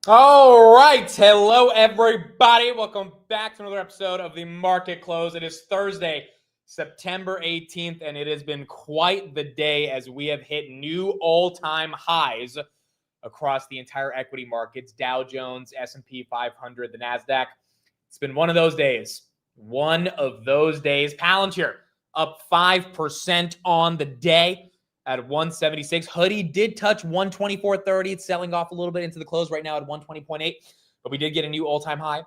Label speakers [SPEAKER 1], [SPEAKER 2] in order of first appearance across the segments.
[SPEAKER 1] All right. Hello, everybody. Welcome back to another episode of the Market Close. It is Thursday, September 18th, and it has been quite the day as we have hit new all-time highs across the entire equity markets, Dow Jones, S&P 500, the NASDAQ. It's been one of those days. One of those days. Palantir up 5% on the day at 176. Hoodie did touch 124.30. It's selling off a little bit into the close right now at 120.8, but we did get a new all-time high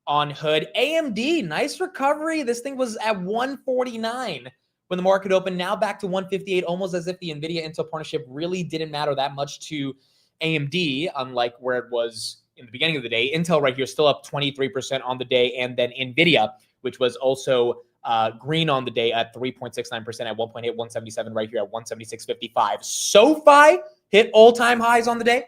[SPEAKER 1] on Hood. AMD, nice recovery. This thing was at 149 when the market opened, now back to 158, almost as if the Nvidia Intel partnership really didn't matter that much to AMD, unlike where it was in the beginning of the day. Intel right here still up 23% on the day, and then Nvidia, which was also green on the day at 3.69% at 177 right here at 176.55. SoFi hit all-time highs on the day.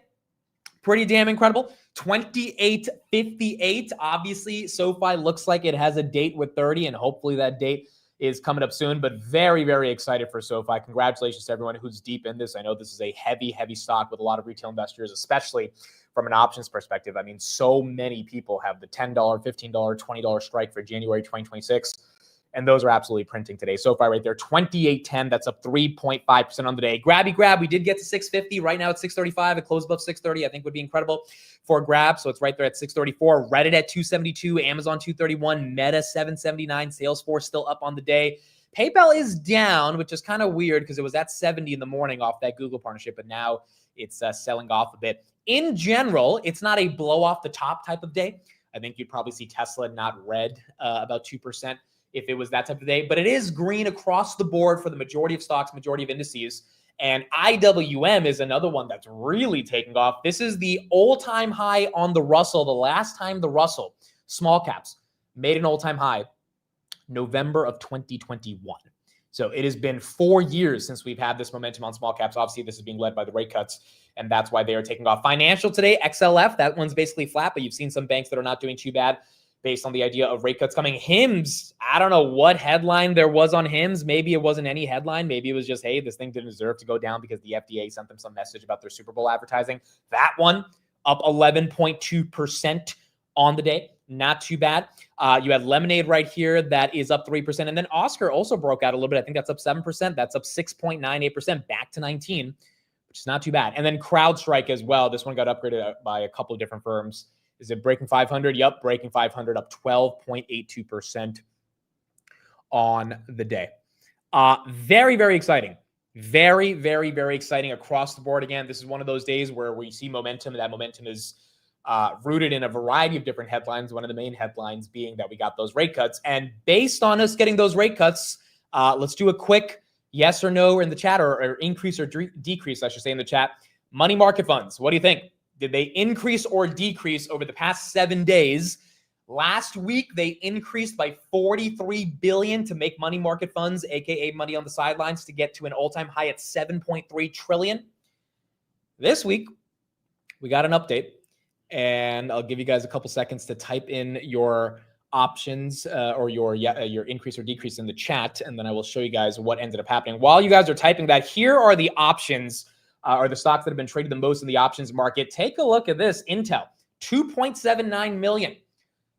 [SPEAKER 1] Pretty damn incredible. 28.58. Obviously, SoFi looks like it has a date with 30, and hopefully that date is coming up soon, but very, very excited for SoFi. Congratulations to everyone who's deep in this. I know this is a heavy, heavy stock with a lot of retail investors, especially from an options perspective. I mean, so many people have the $10, $15, $20 strike for January 2026. And those are absolutely printing today. SoFi right there, 28.10. That's up 3.5% on the day. Grabby grab. We did get to 650. Right now it's 635. It closed above 630. I think would be incredible for a grab. So it's right there at 634. Reddit at 272. Amazon 231. Meta 779. Salesforce still up on the day. PayPal is down, which is kind of weird because it was at 70 in the morning off that Google partnership, but now it's selling off a bit. In general, it's not a blow off the top type of day. I think you'd probably see Tesla not red about 2%. If it was that type of day, but it is green across the board for the majority of stocks, majority of indices. And IWM is another one that's really taking off. This is the all-time high on the Russell. The last time the Russell small caps made an all-time high, November of 2021. So it has been 4 years since we've had this momentum on small caps. Obviously, this is being led by the rate cuts, and that's why they are taking off. Financial today, XLF, that one's basically flat, but you've seen some banks that are not doing too bad based on the idea of rate cuts coming. HIMS, I don't know what headline there was on HIMS. Maybe it wasn't any headline. Maybe it was just, hey, this thing didn't deserve to go down because the FDA sent them some message about their Super Bowl advertising. That one up 11.2% on the day. Not too bad. You had Lemonade right here that is up 3%. And then Oscar also broke out a little bit. I think that's up 7%. That's up 6.98%, back to 19, which is not too bad. And then CrowdStrike as well. This one got upgraded by a couple of different firms. Is it breaking 500? Yep, breaking 500, up 12.82% on the day. Very, very exciting. Very, very, very exciting across the board. Again, this is one of those days where we see momentum, and that momentum is rooted in a variety of different headlines. One of the main headlines being that we got those rate cuts. And based on us getting those rate cuts, let's do a quick yes or no in the chat, or increase or decrease, I should say, in the chat. Money market funds, what do you think? Did they increase or decrease over the past 7 days? Last week, they increased by $43 billion to make money market funds, aka money on the sidelines, to get to an all-time high at $7.3 trillion. This week, we got an update, and I'll give you guys a couple seconds to type in your options or your increase or decrease in the chat, and then I will show you guys what ended up happening. While you guys are typing that, here are the options are the stocks that have been traded the most in the options market. Take a look at this. Intel, 2.79 million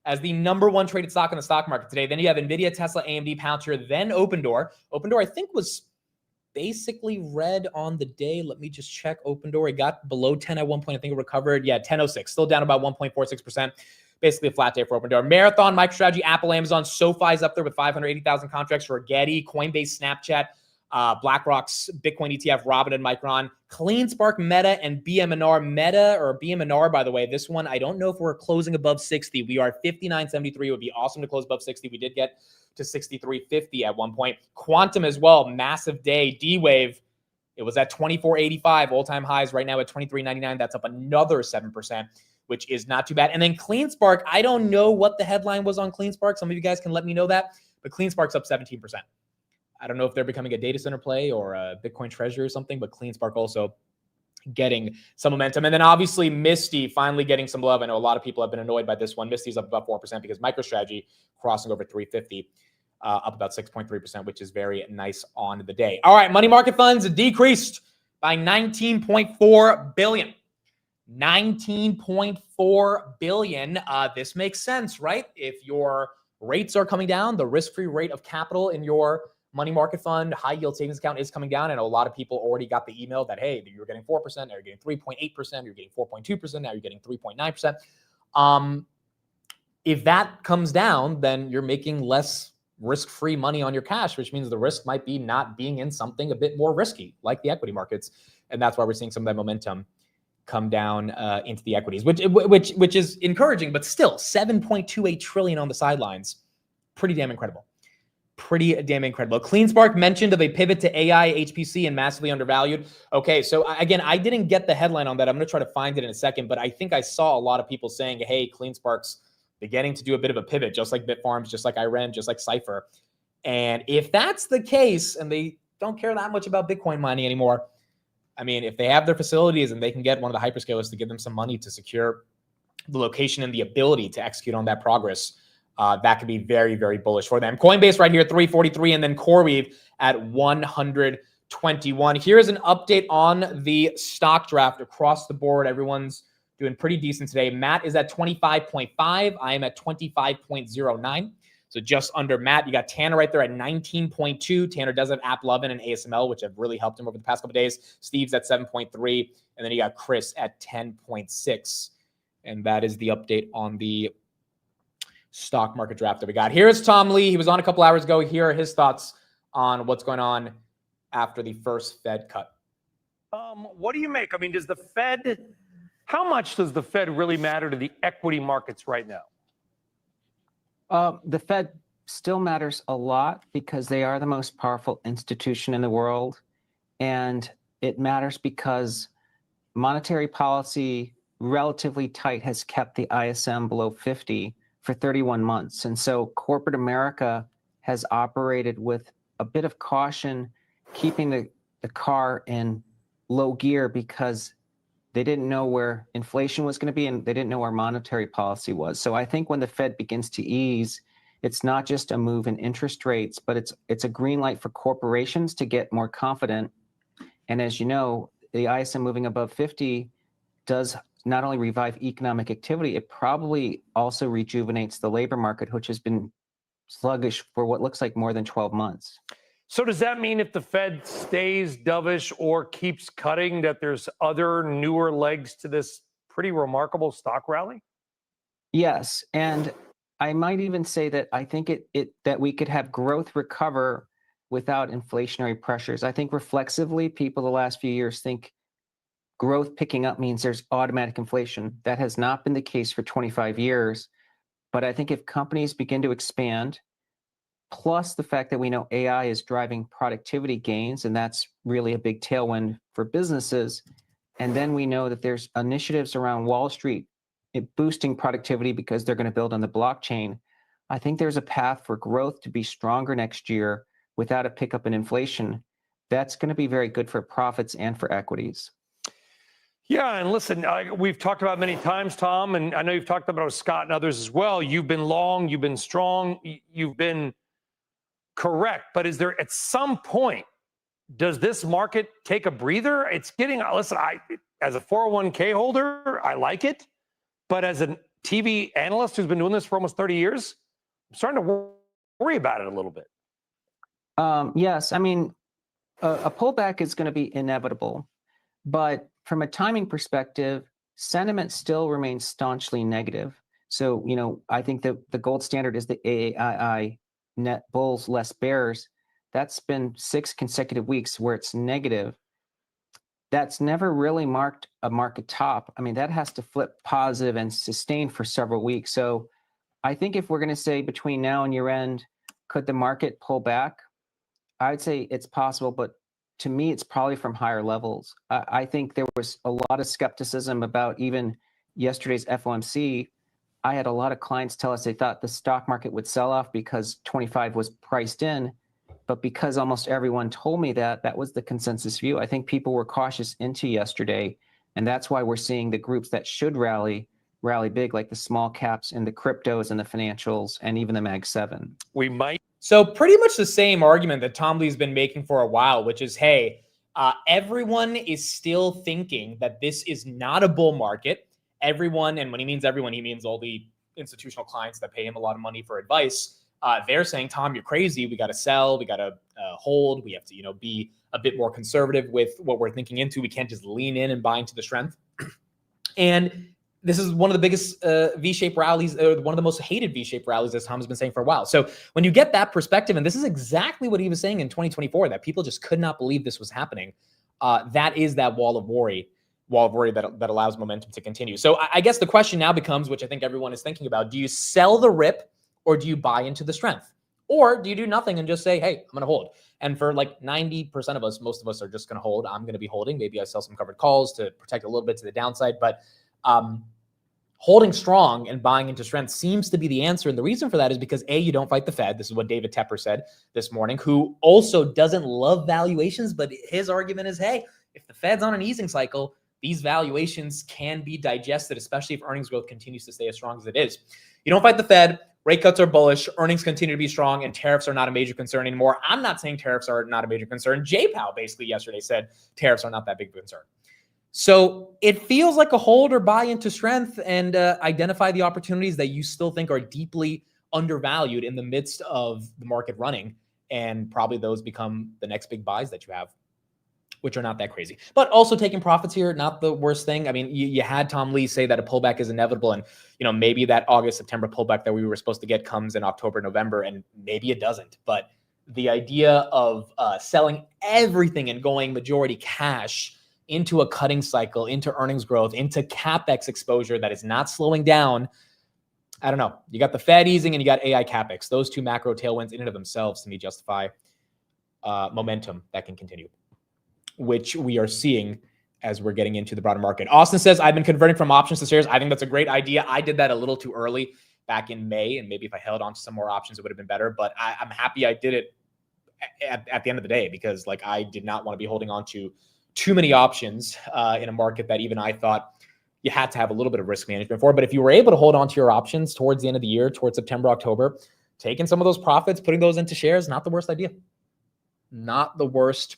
[SPEAKER 1] as the number one traded stock in the stock market today. Then you have Nvidia, Tesla, AMD, Palantir, then Opendoor. Opendoor, I think, was basically red on the day. Let me just check Opendoor. It got below 10 at one point. I think it recovered. Yeah, 10.06, still down about 1.46%. Basically a flat day for Opendoor. Marathon, MicroStrategy, Apple, Amazon, SoFi's up there with 580,000 contracts. Rigetti, Coinbase, Snapchat, BlackRock's Bitcoin ETF, Robinhood, Micron, CleanSpark, Meta, and BMNR. Meta, or BMNR, by the way, this one, I don't know if we're closing above 60. We are at 59.73. It would be awesome to close above 60. We did get to 63.50 at one point. Quantum as well, massive day. D-Wave, it was at 24.85, all-time highs right now at 23.99. That's up another 7%, which is not too bad. And then CleanSpark, I don't know what the headline was on CleanSpark. Some of you guys can let me know that, but CleanSpark's up 17%. I don't know if they're becoming a data center play or a Bitcoin treasury or something, but CleanSpark also getting some momentum. And then obviously Misty finally getting some love. I know a lot of people have been annoyed by this one. Misty's up about 4% because MicroStrategy crossing over 350, up about 6.3%, which is very nice on the day. All right, money market funds decreased by $19.4 billion. 19.4 billion. This makes sense, right? If your rates are coming down, the risk-free rate of capital in your money market fund, high yield savings account is coming down. And a lot of people already got the email that, hey, you're getting 4%, now you're getting 3.8%, you're getting 4.2%, now you're getting 3.9%. If that comes down, then you're making less risk-free money on your cash, which means the risk might be not being in something a bit more risky, like the equity markets. And that's why we're seeing some of that momentum come down into the equities, which is encouraging, but still 7.28 trillion on the sidelines. Pretty damn incredible. Pretty damn incredible. CleanSpark mentioned of a pivot to AI, HPC, and massively undervalued. Okay, so again, I didn't get the headline on that. I'm going to try to find it in a second, but I think I saw a lot of people saying, hey, CleanSpark's beginning to do a bit of a pivot, just like Bitfarms, just like IREN, just like Cypher. And if that's the case, and they don't care that much about Bitcoin mining anymore, I mean, if they have their facilities and they can get one of the hyperscalers to give them some money to secure the location and the ability to execute on that progress, that could be very, very bullish for them. Coinbase right here, 343, and then CoreWeave at 121. Here's an update on the stock draft across the board. Everyone's doing pretty decent today. Matt is at 25.5. I am at 25.09. So just under Matt. You got Tanner right there at 19.2. Tanner does have AppLovin and ASML, which have really helped him over the past couple of days. Steve's at 7.3. And then you got Chris at 10.6. And that is the update on the stock market draft that we got. Here's Tom Lee. He was on a couple hours ago. Here are his thoughts on what's going on after the first Fed cut.
[SPEAKER 2] What do you make? I mean, how much does the Fed really matter to the equity markets right now?
[SPEAKER 3] The Fed still matters a lot because they are the most powerful institution in the world. And it matters because monetary policy relatively tight has kept the ISM below 50 for 31 months. And so corporate America has operated with a bit of caution, keeping the car in low gear because they didn't know where inflation was going to be and they didn't know where monetary policy was. So I think when the Fed begins to ease, it's not just a move in interest rates, but it's a green light for corporations to get more confident. And as you know, the ISM moving above 50 does not only revive economic activity, it probably also rejuvenates the labor market, which has been sluggish for what looks like more than 12 months.
[SPEAKER 2] So does that mean if the Fed stays dovish or keeps cutting, that there's other newer legs to this pretty remarkable stock rally?
[SPEAKER 3] Yes, and I might even say that I think that we could have growth recover without inflationary pressures. I think reflexively, people the last few years think growth picking up means there's automatic inflation. That has not been the case for 25 years. But I think if companies begin to expand, plus the fact that we know AI is driving productivity gains, and that's really a big tailwind for businesses. And then we know that there's initiatives around Wall Street boosting productivity because they're going to build on the blockchain. I think there's a path for growth to be stronger next year without a pickup in inflation. That's going to be very good for profits and for equities.
[SPEAKER 2] Yeah, and listen, we've talked about many times, Tom, and I know you've talked about Scott and others as well. You've been long, you've been strong, you've been correct. But is there, at some point, does this market take a breather? It's getting, listen, as a 401k holder, I like it. But as a TV analyst who's been doing this for almost 30 years, I'm starting to worry about it a little bit.
[SPEAKER 3] Yes, I mean, a pullback is going to be inevitable. But from a timing perspective, sentiment still remains staunchly negative. So, you know, I think that the gold standard is the AAII, net bulls, less bears. That's been 6 consecutive weeks where it's negative. That's never really marked a market top. I mean, that has to flip positive and sustain for several weeks. So I think if we're going to say between now and year end, could the market pull back? I'd say it's possible, but to me, it's probably from higher levels. I think there was a lot of skepticism about even yesterday's FOMC. I had a lot of clients tell us they thought the stock market would sell off because 25 was priced in. But because almost everyone told me that, that was the consensus view. I think people were cautious into yesterday. And that's why we're seeing the groups that should rally big, like the small caps and the cryptos and the financials and even the Mag 7.
[SPEAKER 2] We might.
[SPEAKER 1] So pretty much the same argument that Tom Lee's been making for a while, which is, hey, Everyone is still thinking that this is not a bull market. Everyone, and when he means everyone, he means all the institutional clients that pay him a lot of money for advice. They're saying, Tom, you're crazy. We got to sell. We got to hold. We have to, be a bit more conservative with what we're thinking into. We can't just lean in and buy into the strength. And this is one of the biggest V-shaped rallies, one of the most hated V-shaped rallies, as Tom has been saying for a while. So when you get that perspective, and this is exactly what he was saying in 2024, that people just could not believe this was happening. That is that wall of worry that allows momentum to continue. So I guess the question now becomes, which I think everyone is thinking about, do you sell the rip or do you buy into the strength? Or do you do nothing and just say, hey, I'm going to hold? And for like 90% of us, most of us are just going to hold. I'm going to be holding. Maybe I sell some covered calls to protect a little bit to the downside. But holding strong and buying into strength seems to be the answer. And the reason for that is because A, you don't fight the Fed. This is what David Tepper said this morning, who also doesn't love valuations. But his argument is, hey, if the Fed's on an easing cycle, these valuations can be digested, especially if earnings growth continues to stay as strong as it is. You don't fight the Fed. Rate cuts are bullish. Earnings continue to be strong, and tariffs are not a major concern anymore. I'm not saying tariffs are not a major concern. Jay Powell basically yesterday said tariffs are not that big of a concern. So it feels like a hold or buy into strength and identify the opportunities that you still think are deeply undervalued in the midst of the market running. And probably those become the next big buys that you have, which are not that crazy. But also taking profits here, not the worst thing. I mean, you had Tom Lee say that a pullback is inevitable. And, maybe that August, September pullback that we were supposed to get comes in October, November, and maybe it doesn't. But the idea of selling everything and going majority cash into a cutting cycle, into earnings growth, into CapEx exposure that is not slowing down. I don't know. You got the Fed easing and you got AI CapEx. Those two macro tailwinds in and of themselves to me justify momentum that can continue, which we are seeing as we're getting into the broader market. Austin says, I've been converting from options to shares. I think that's a great idea. I did that a little too early back in May, and maybe if I held on to some more options, it would have been better. But I'm happy I did it at the end of the day, because I did not want to be holding on to too many options in a market that even I thought you had to have a little bit of risk management for. But if you were able to hold on to your options towards the end of the year, towards September, October, taking some of those profits, putting those into shares, not the worst idea. Not the worst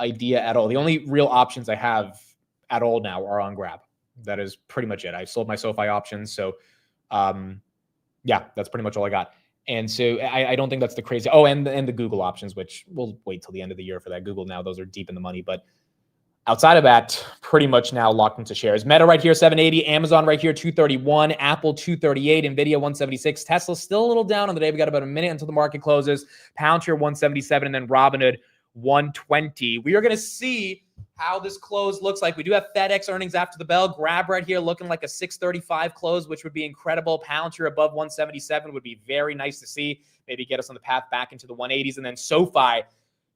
[SPEAKER 1] idea at all. The only real options I have at all now are on grab. That is pretty much it. I sold my SoFi options. So yeah, that's pretty much all I got. And so I don't think that's the crazy. Oh, and the Google options, which we'll wait till the end of the year for that. Google now, those are deep in the money. But outside of that, pretty much now locked into shares. Meta right here, 780. Amazon right here, 231. Apple, 238. Nvidia, 176. Tesla still a little down on the day. We got about a minute until the market closes. Palantir, 177. And then Robinhood, 120. We are going to see how this close looks like. We do have FedEx earnings after the bell. Grab right here looking like a 635 close, which would be incredible. Palantir above 177 would be very nice to see. Maybe get us on the path back into the 180s. And then SoFi,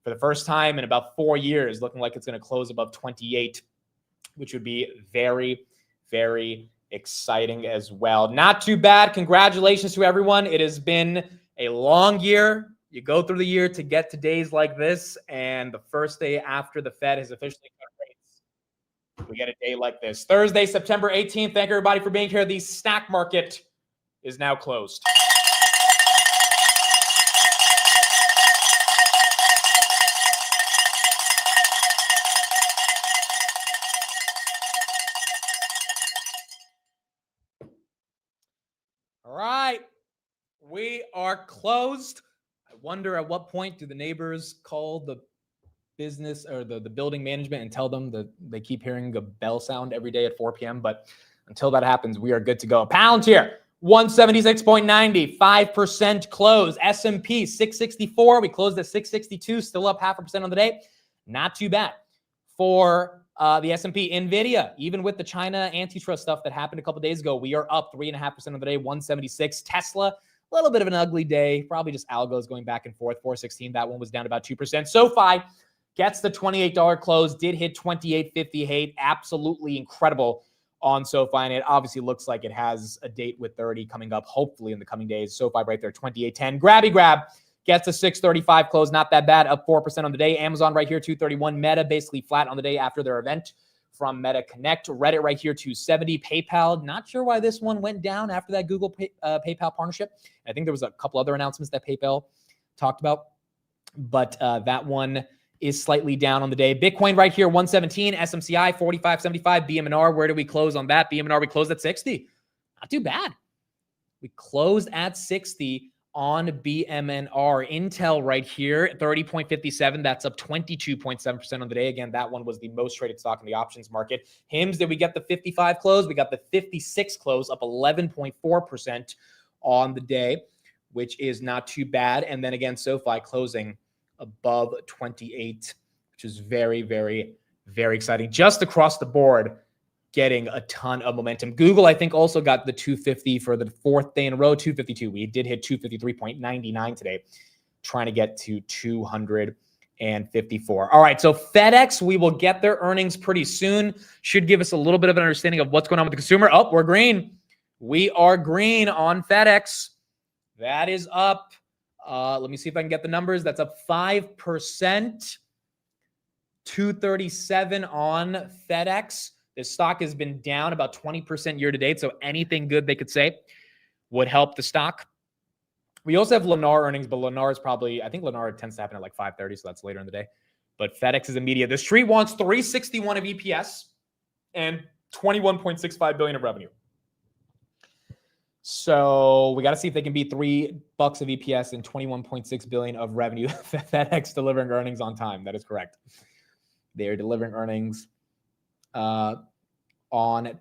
[SPEAKER 1] for the first time in about 4 years, looking like it's going to close above 28, which would be very, very exciting as well. Not too bad. Congratulations to everyone. It has been a long year. You go through the year to get to days like this, and the first day after the Fed has officially cut rates, we get a day like this. Thursday, September 18th. Thank everybody for being here. The snack market is now closed. All right, we are closed. I wonder at what point do the neighbors call the business or the building management and tell them that they keep hearing a bell sound every day at 4 p.m. But until that happens, we are good to go. Palantir, 176.90, 5% close. S&P, 664. We closed at 662, still up 0.5% on the day. Not too bad for the S&P. Nvidia, even with the China antitrust stuff that happened a couple days ago, we are up 3.5% on the day, 176. Tesla, a little bit of an ugly day, probably just algos going back and forth, 416. That one was down about 2%. SoFi gets the $28 close, did hit 28.58. Absolutely incredible on SoFi, and it obviously looks like it has a date with 30 coming up, hopefully in the coming days. SoFi right there, 28.10. Grabby grab gets a 635 close, not that bad, up 4% on the day. Amazon right here, 231. Meta basically flat on the day after their event from Meta Connect. Reddit right here, 270. PayPal, not sure why this one went down after that Google PayPal partnership. I think there was a couple other announcements that PayPal talked about, but that one is slightly down on the day. Bitcoin right here, 117, SMCI 45.75, BMNR. Where do we close on that? BMNR, we closed at 60. Not too bad. We closed at 60 on BMNR. Intel right here, 30.57. That's up 22.7% on the day. Again, that one was the most traded stock in the options market. HIMS, did we get the 55 close? We got the 56 close, up 11.4% on the day, which is not too bad. And then again, SoFi closing above 28, which is very, very, very exciting. Just across the board, getting a ton of momentum. Google, I think, also got the 250 for the 4th day in a row, 252. We did hit 253.99 today, trying to get to 254. All right, so FedEx, we will get their earnings pretty soon. Should give us a little bit of an understanding of what's going on with the consumer. Oh, we're green. We are green on FedEx. That is up. Let me see if I can get the numbers. That's up 5%, 237 on FedEx. This stock has been down about 20% year to date, so anything good they could say would help the stock. We also have Lennar earnings, but Lennar is probably, I think Lennar tends to happen at like 5:30, so that's later in the day. But FedEx is immediate. The street wants 361 of EPS and 21.65 billion of revenue. So we got to see if they can beat $3 of EPS and 21.6 billion of revenue. FedEx delivering earnings on time. That is correct. They are delivering earnings on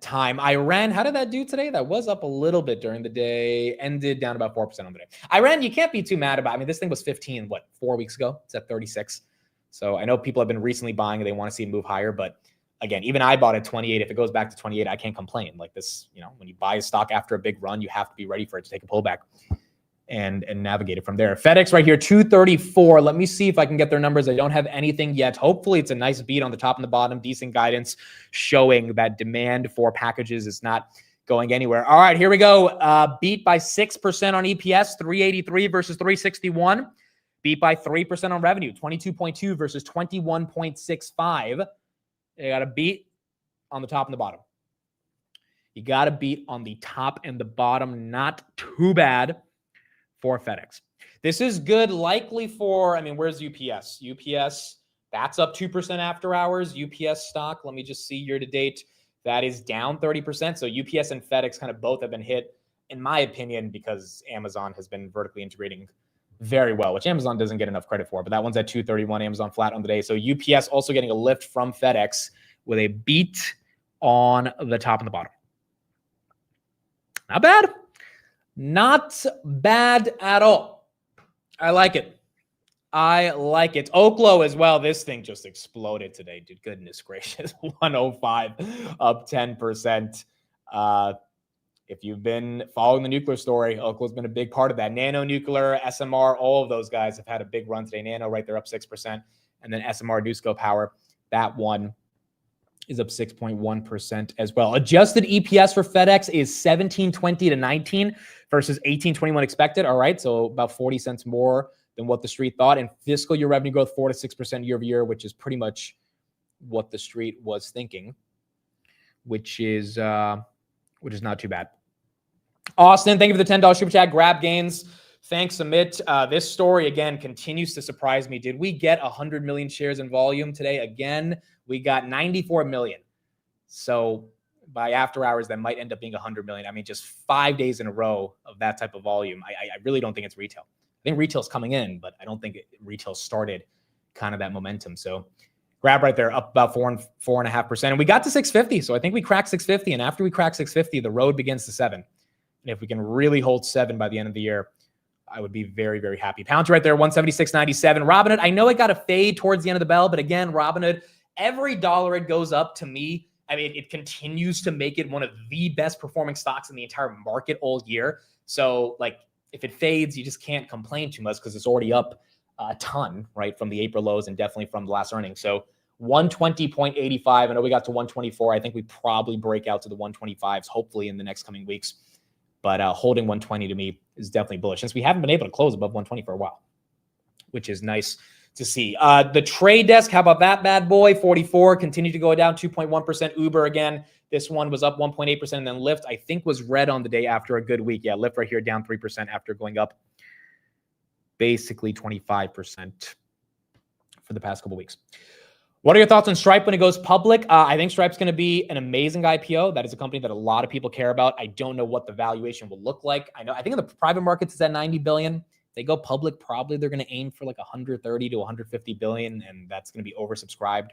[SPEAKER 1] time. Iran, how did that do today? That was up a little bit during the day, ended down about 4% on the day. Iran, you can't be too mad about. I mean, this thing was 15, 4 weeks ago? It's at 36. So I know people have been recently buying and they want to see it move higher, but again, even I bought at 28. If it goes back to 28, I can't complain. Like this, when you buy a stock after a big run, you have to be ready for it to take a pullback and navigate it from there. FedEx right here, 234. Let me see if I can get their numbers. I don't have anything yet. Hopefully it's a nice beat on the top and the bottom, decent guidance showing that demand for packages is not going anywhere. All right, here we go. Beat by 6% on EPS, 383 versus 361. Beat by 3% on revenue, 22.2 versus 21.65. You got to beat on the top and the bottom. You got to beat on the top and the bottom. Not too bad for FedEx. This is good likely for, where's UPS? UPS, that's up 2% after hours. UPS stock, let me just see year to date. That is down 30%. So UPS and FedEx kind of both have been hit, in my opinion, because Amazon has been vertically integrating very well, which Amazon doesn't get enough credit for, but that one's at 231, Amazon flat on the day. So UPS also getting a lift from FedEx with a beat on the top and the bottom. Not bad. Not bad at all. I like it. I like it. Oklo as well. This thing just exploded today, dude. Goodness gracious. 105 up 10%. If you've been following the nuclear story, Oklo's been a big part of that. Nano Nuclear, SMR, all of those guys have had a big run today. Nano right there up 6%. And then SMR, NuScope Power, that one is up 6.1% as well. Adjusted EPS for FedEx is 17.20 to 19 versus 18.21 expected. All right, so about 40 cents more than what the street thought. And fiscal year revenue growth 4 to 6% year over year, which is pretty much what the street was thinking, which is not too bad. Austin, thank you for the $10 super chat. Grab gains. Thanks, Amit. This story, again, continues to surprise me. Did we get 100 million shares in volume today? Again, we got 94 million. So by after hours, that might end up being 100 million. Just 5 days in a row of that type of volume. I really don't think it's retail. I think retail's coming in, but I don't think retail started kind of that momentum. So grab right there, up about 4.5%. And we got to 650. So I think we cracked 650. And after we crack 650, the road begins to 7. And if we can really hold 7 by the end of the year, I would be very, very happy. Palantir right there, 176.97. Robinhood, I know it got a fade towards the end of the bell, but again, Robinhood, every dollar it goes up, to me, it continues to make it one of the best performing stocks in the entire market all year. So, if it fades, you just can't complain too much because it's already up a ton, right, from the April lows and definitely from the last earnings. So 120.85. I know we got to 124. I think we probably break out to the 125s, hopefully in the next coming weeks. But holding 120 to me is definitely bullish, since we haven't been able to close above 120 for a while, which is nice to see. The trade desk, how about that bad boy? 44, continued to go down 2.1%. Uber again, this one was up 1.8%. And then Lyft, I think, was red on the day after a good week. Yeah, Lyft right here down 3% after going up basically 25% for the past couple of weeks. What are your thoughts on Stripe when it goes public? I think Stripe's going to be an amazing IPO. That is a company that a lot of people care about. I don't know what the valuation will look like. I think in the private markets it's at 90 billion. If they go public, probably they're going to aim for like 130 to 150 billion, and that's going to be oversubscribed.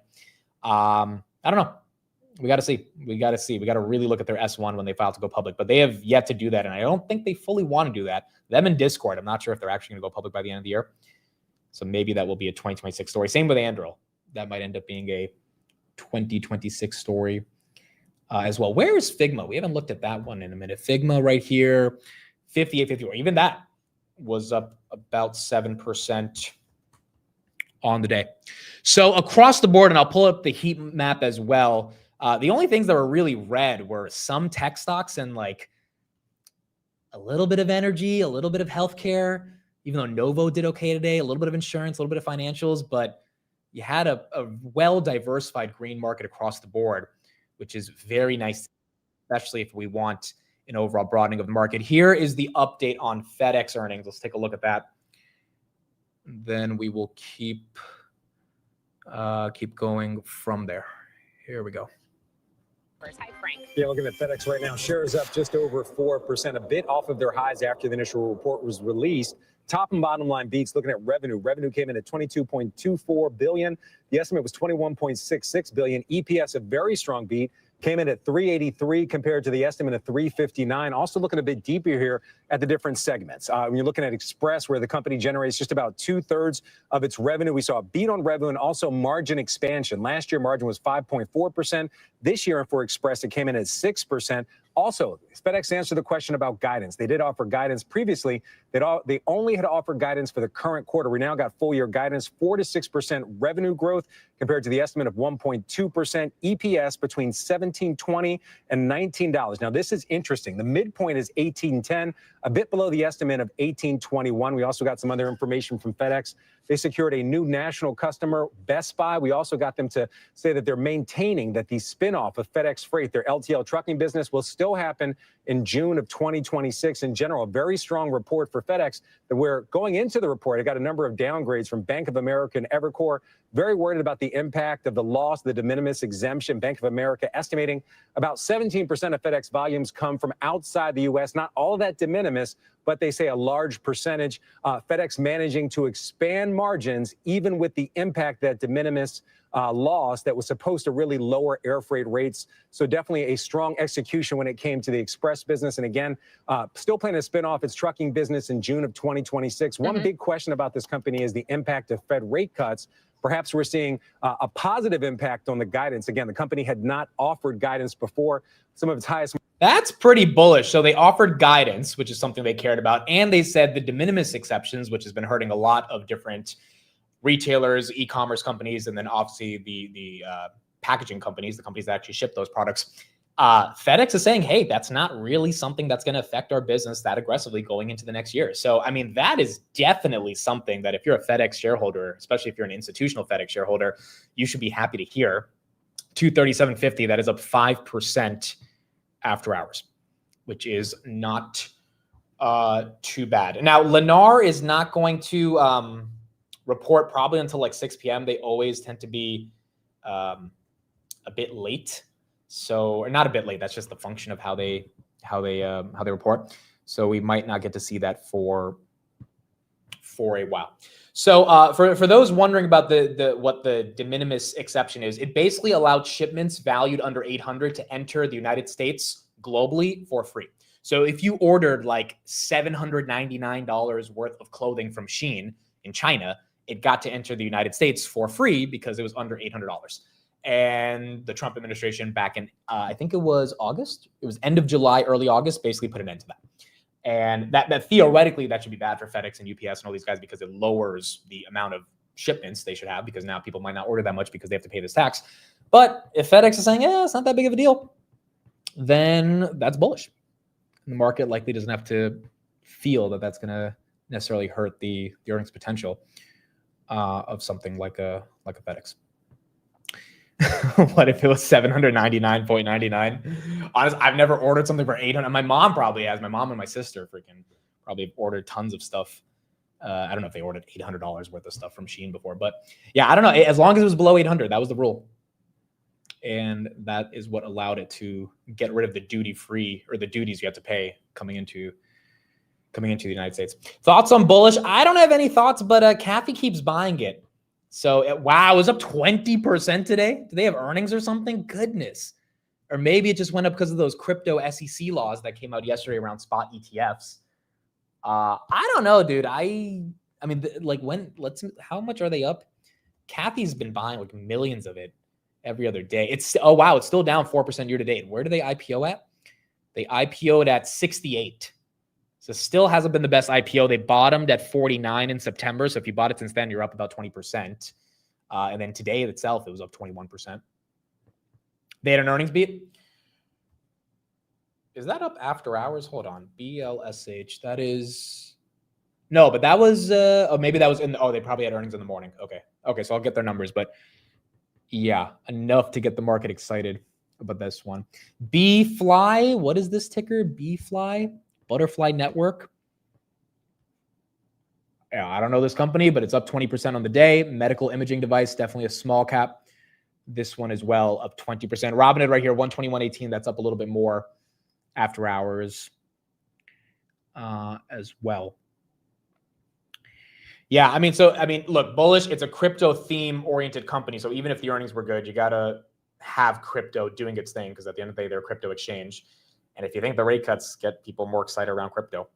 [SPEAKER 1] I don't know. We got to see. We got to really look at their S1 when they file to go public, but they have yet to do that, and I don't think they fully want to do that. Them and Discord, I'm not sure if they're actually going to go public by the end of the year. So maybe that will be a 2026 story. Same with Anduril. That might end up being a 2026 story as well. Where is Figma? We haven't looked at that one in a minute. Figma right here, 58.54. Even that was up about 7% on the day. So across the board, and I'll pull up the heat map as well. The only things that were really red were some tech stocks and like a little bit of energy, a little bit of healthcare, even though Novo did okay today, a little bit of insurance, a little bit of financials, but you had a well-diversified green market across the board, which is very nice, especially if we want an overall broadening of the market. Here is the update on FedEx earnings. Let's take a look at that. Then we will keep going from there. Here we go.
[SPEAKER 4] Hi, Frank.
[SPEAKER 5] Yeah, looking at FedEx right now, shares up just over 4%, a bit off of their highs after the initial report was released. Top and bottom line beats. Looking at revenue, came in at $22.24 billion. The estimate was $21.66 billion. EPS, a very strong beat, came in at $3.83 compared to the estimate of $3.59. Also looking a bit deeper here at the different segments. When you're looking at Express, where the company generates just about 2/3 of its revenue, we saw a beat on revenue and also margin expansion. Last year, margin was 5.4%. This year for Express, it came in at 6%. Also, FedEx answered the question about guidance. They did offer guidance previously. They only had offered guidance for the current quarter. We now got full year guidance, 4 to 6% revenue growth compared to the estimate of 1.2%. EPS between $17.20 and $19. Now, this is interesting. The midpoint is $18.10, a bit below the estimate of $18.21. We also got some other information from FedEx. They secured a new national customer, Best Buy. We also got them to say that they're maintaining that the spinoff of FedEx Freight, their LTL trucking business, will still happen in June of 2026. In general, a very strong report for FedEx. That we're going into the report, I got a number of downgrades from Bank of America and Evercore. Very worried about the impact of the loss of the de minimis exemption. Bank of America estimating about 17% of FedEx volumes come from outside the U.S. Not all of that de minimis, but they say a large percentage. FedEx managing to expand margins even with the impact that de minimis loss that was supposed to really lower air freight rates. So definitely a strong execution when it came to the Express business. And again, still planning to spin off its trucking business in June of 2026. One big question about this company is the impact of Fed rate cuts. Perhaps we're seeing a positive impact on the guidance. Again, the company had not offered guidance before. Some of its highest.
[SPEAKER 1] That's pretty bullish. So they offered guidance, which is something they cared about. And they said the de minimis exceptions, which has been hurting a lot of different retailers, e-commerce companies, and then obviously the packaging companies, the companies that actually ship those products. FedEx is saying, hey, that's not really something that's going to affect our business that aggressively going into the next year. So, I mean, that is definitely something that if you're a FedEx shareholder, especially if you're an institutional FedEx shareholder, you should be happy to hear. $237.50, that is up 5% after hours, which is not too bad. Now, Lennar is not going to report probably until like 6 p.m. They always tend to be a bit late. So, or not a bit late. That's just the function of how they report. So we might not get to see that for a while. So for those wondering about what the de minimis exception is, it basically allowed shipments valued under 800 to enter the United States globally for free. So if you ordered like $799 worth of clothing from Shein in China, it got to enter the United States for free because it was under $800. And the Trump administration back in, I think it was August, it was end of July, early August, basically put an end to that. And that theoretically, that should be bad for FedEx and UPS and all these guys because it lowers the amount of shipments they should have because now people might not order that much because they have to pay this tax. But if FedEx is saying, it's not that big of a deal, then that's bullish. The market likely doesn't have to feel that that's going to necessarily hurt the earnings potential of something like a FedEx. What if it was $799.99? Honestly, I've never ordered something for $800. My mom probably has. My mom and my sister freaking probably have ordered tons of stuff I don't know if they ordered $800 worth of stuff from Shein before, but yeah, I don't know. As long as it was below 800, that was the rule. And that is what allowed it to get rid of the duty-free or the duties you have to pay coming into the United States. Thoughts on bullish? I don't have any thoughts, but Kathy keeps buying it. So wow, it was up 20% today. Do they have earnings or something? Goodness. Or maybe it just went up because of those crypto SEC laws that came out yesterday around spot ETFs. I don't know, dude. I mean, like how much are they up? Kathy's been buying like millions of it every other day. It's wow, it's still down 4% year to date. Where do they IPO at? They IPO'd at 68. So still hasn't been the best IPO. They bottomed at 49 in September. So if you bought it since then, you're up about 20%. And then today itself, it was up 21%. They had an earnings beat. Is that up after hours? Hold on. BLSH. That is... No, but that was... oh, maybe that was in... they probably had earnings in the morning. Okay, so I'll get their numbers. But yeah, enough to get the market excited about this one. B-Fly. What is this ticker? B-Fly? Butterfly Network. Yeah, I don't know this company, but it's up 20% on the day. Medical imaging device, definitely a small cap. This one as well, up 20%. Robinhood right here, 121.18. That's up a little bit more after hours as well. Yeah, I mean, look, bullish, it's a crypto theme oriented company. So even if the earnings were good, you got to have crypto doing its thing because at the end of the day, they're a crypto exchange. And if you think the rate cuts get people more excited around crypto,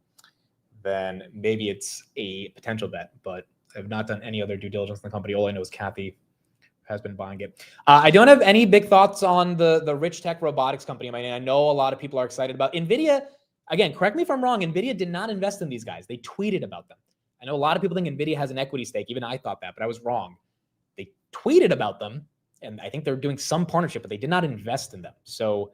[SPEAKER 1] then maybe it's a potential bet. But I've not done any other due diligence in the company. All I know is Kathy has been buying it. I don't have any big thoughts on the rich tech robotics company. I mean, I know a lot of people are excited about Nvidia. Again, correct me if I'm wrong. Nvidia did not invest in these guys. They tweeted about them. I know a lot of people think Nvidia has an equity stake. Even I thought that, but I was wrong. They tweeted about them, and I think they're doing some partnership, but they did not invest in them. So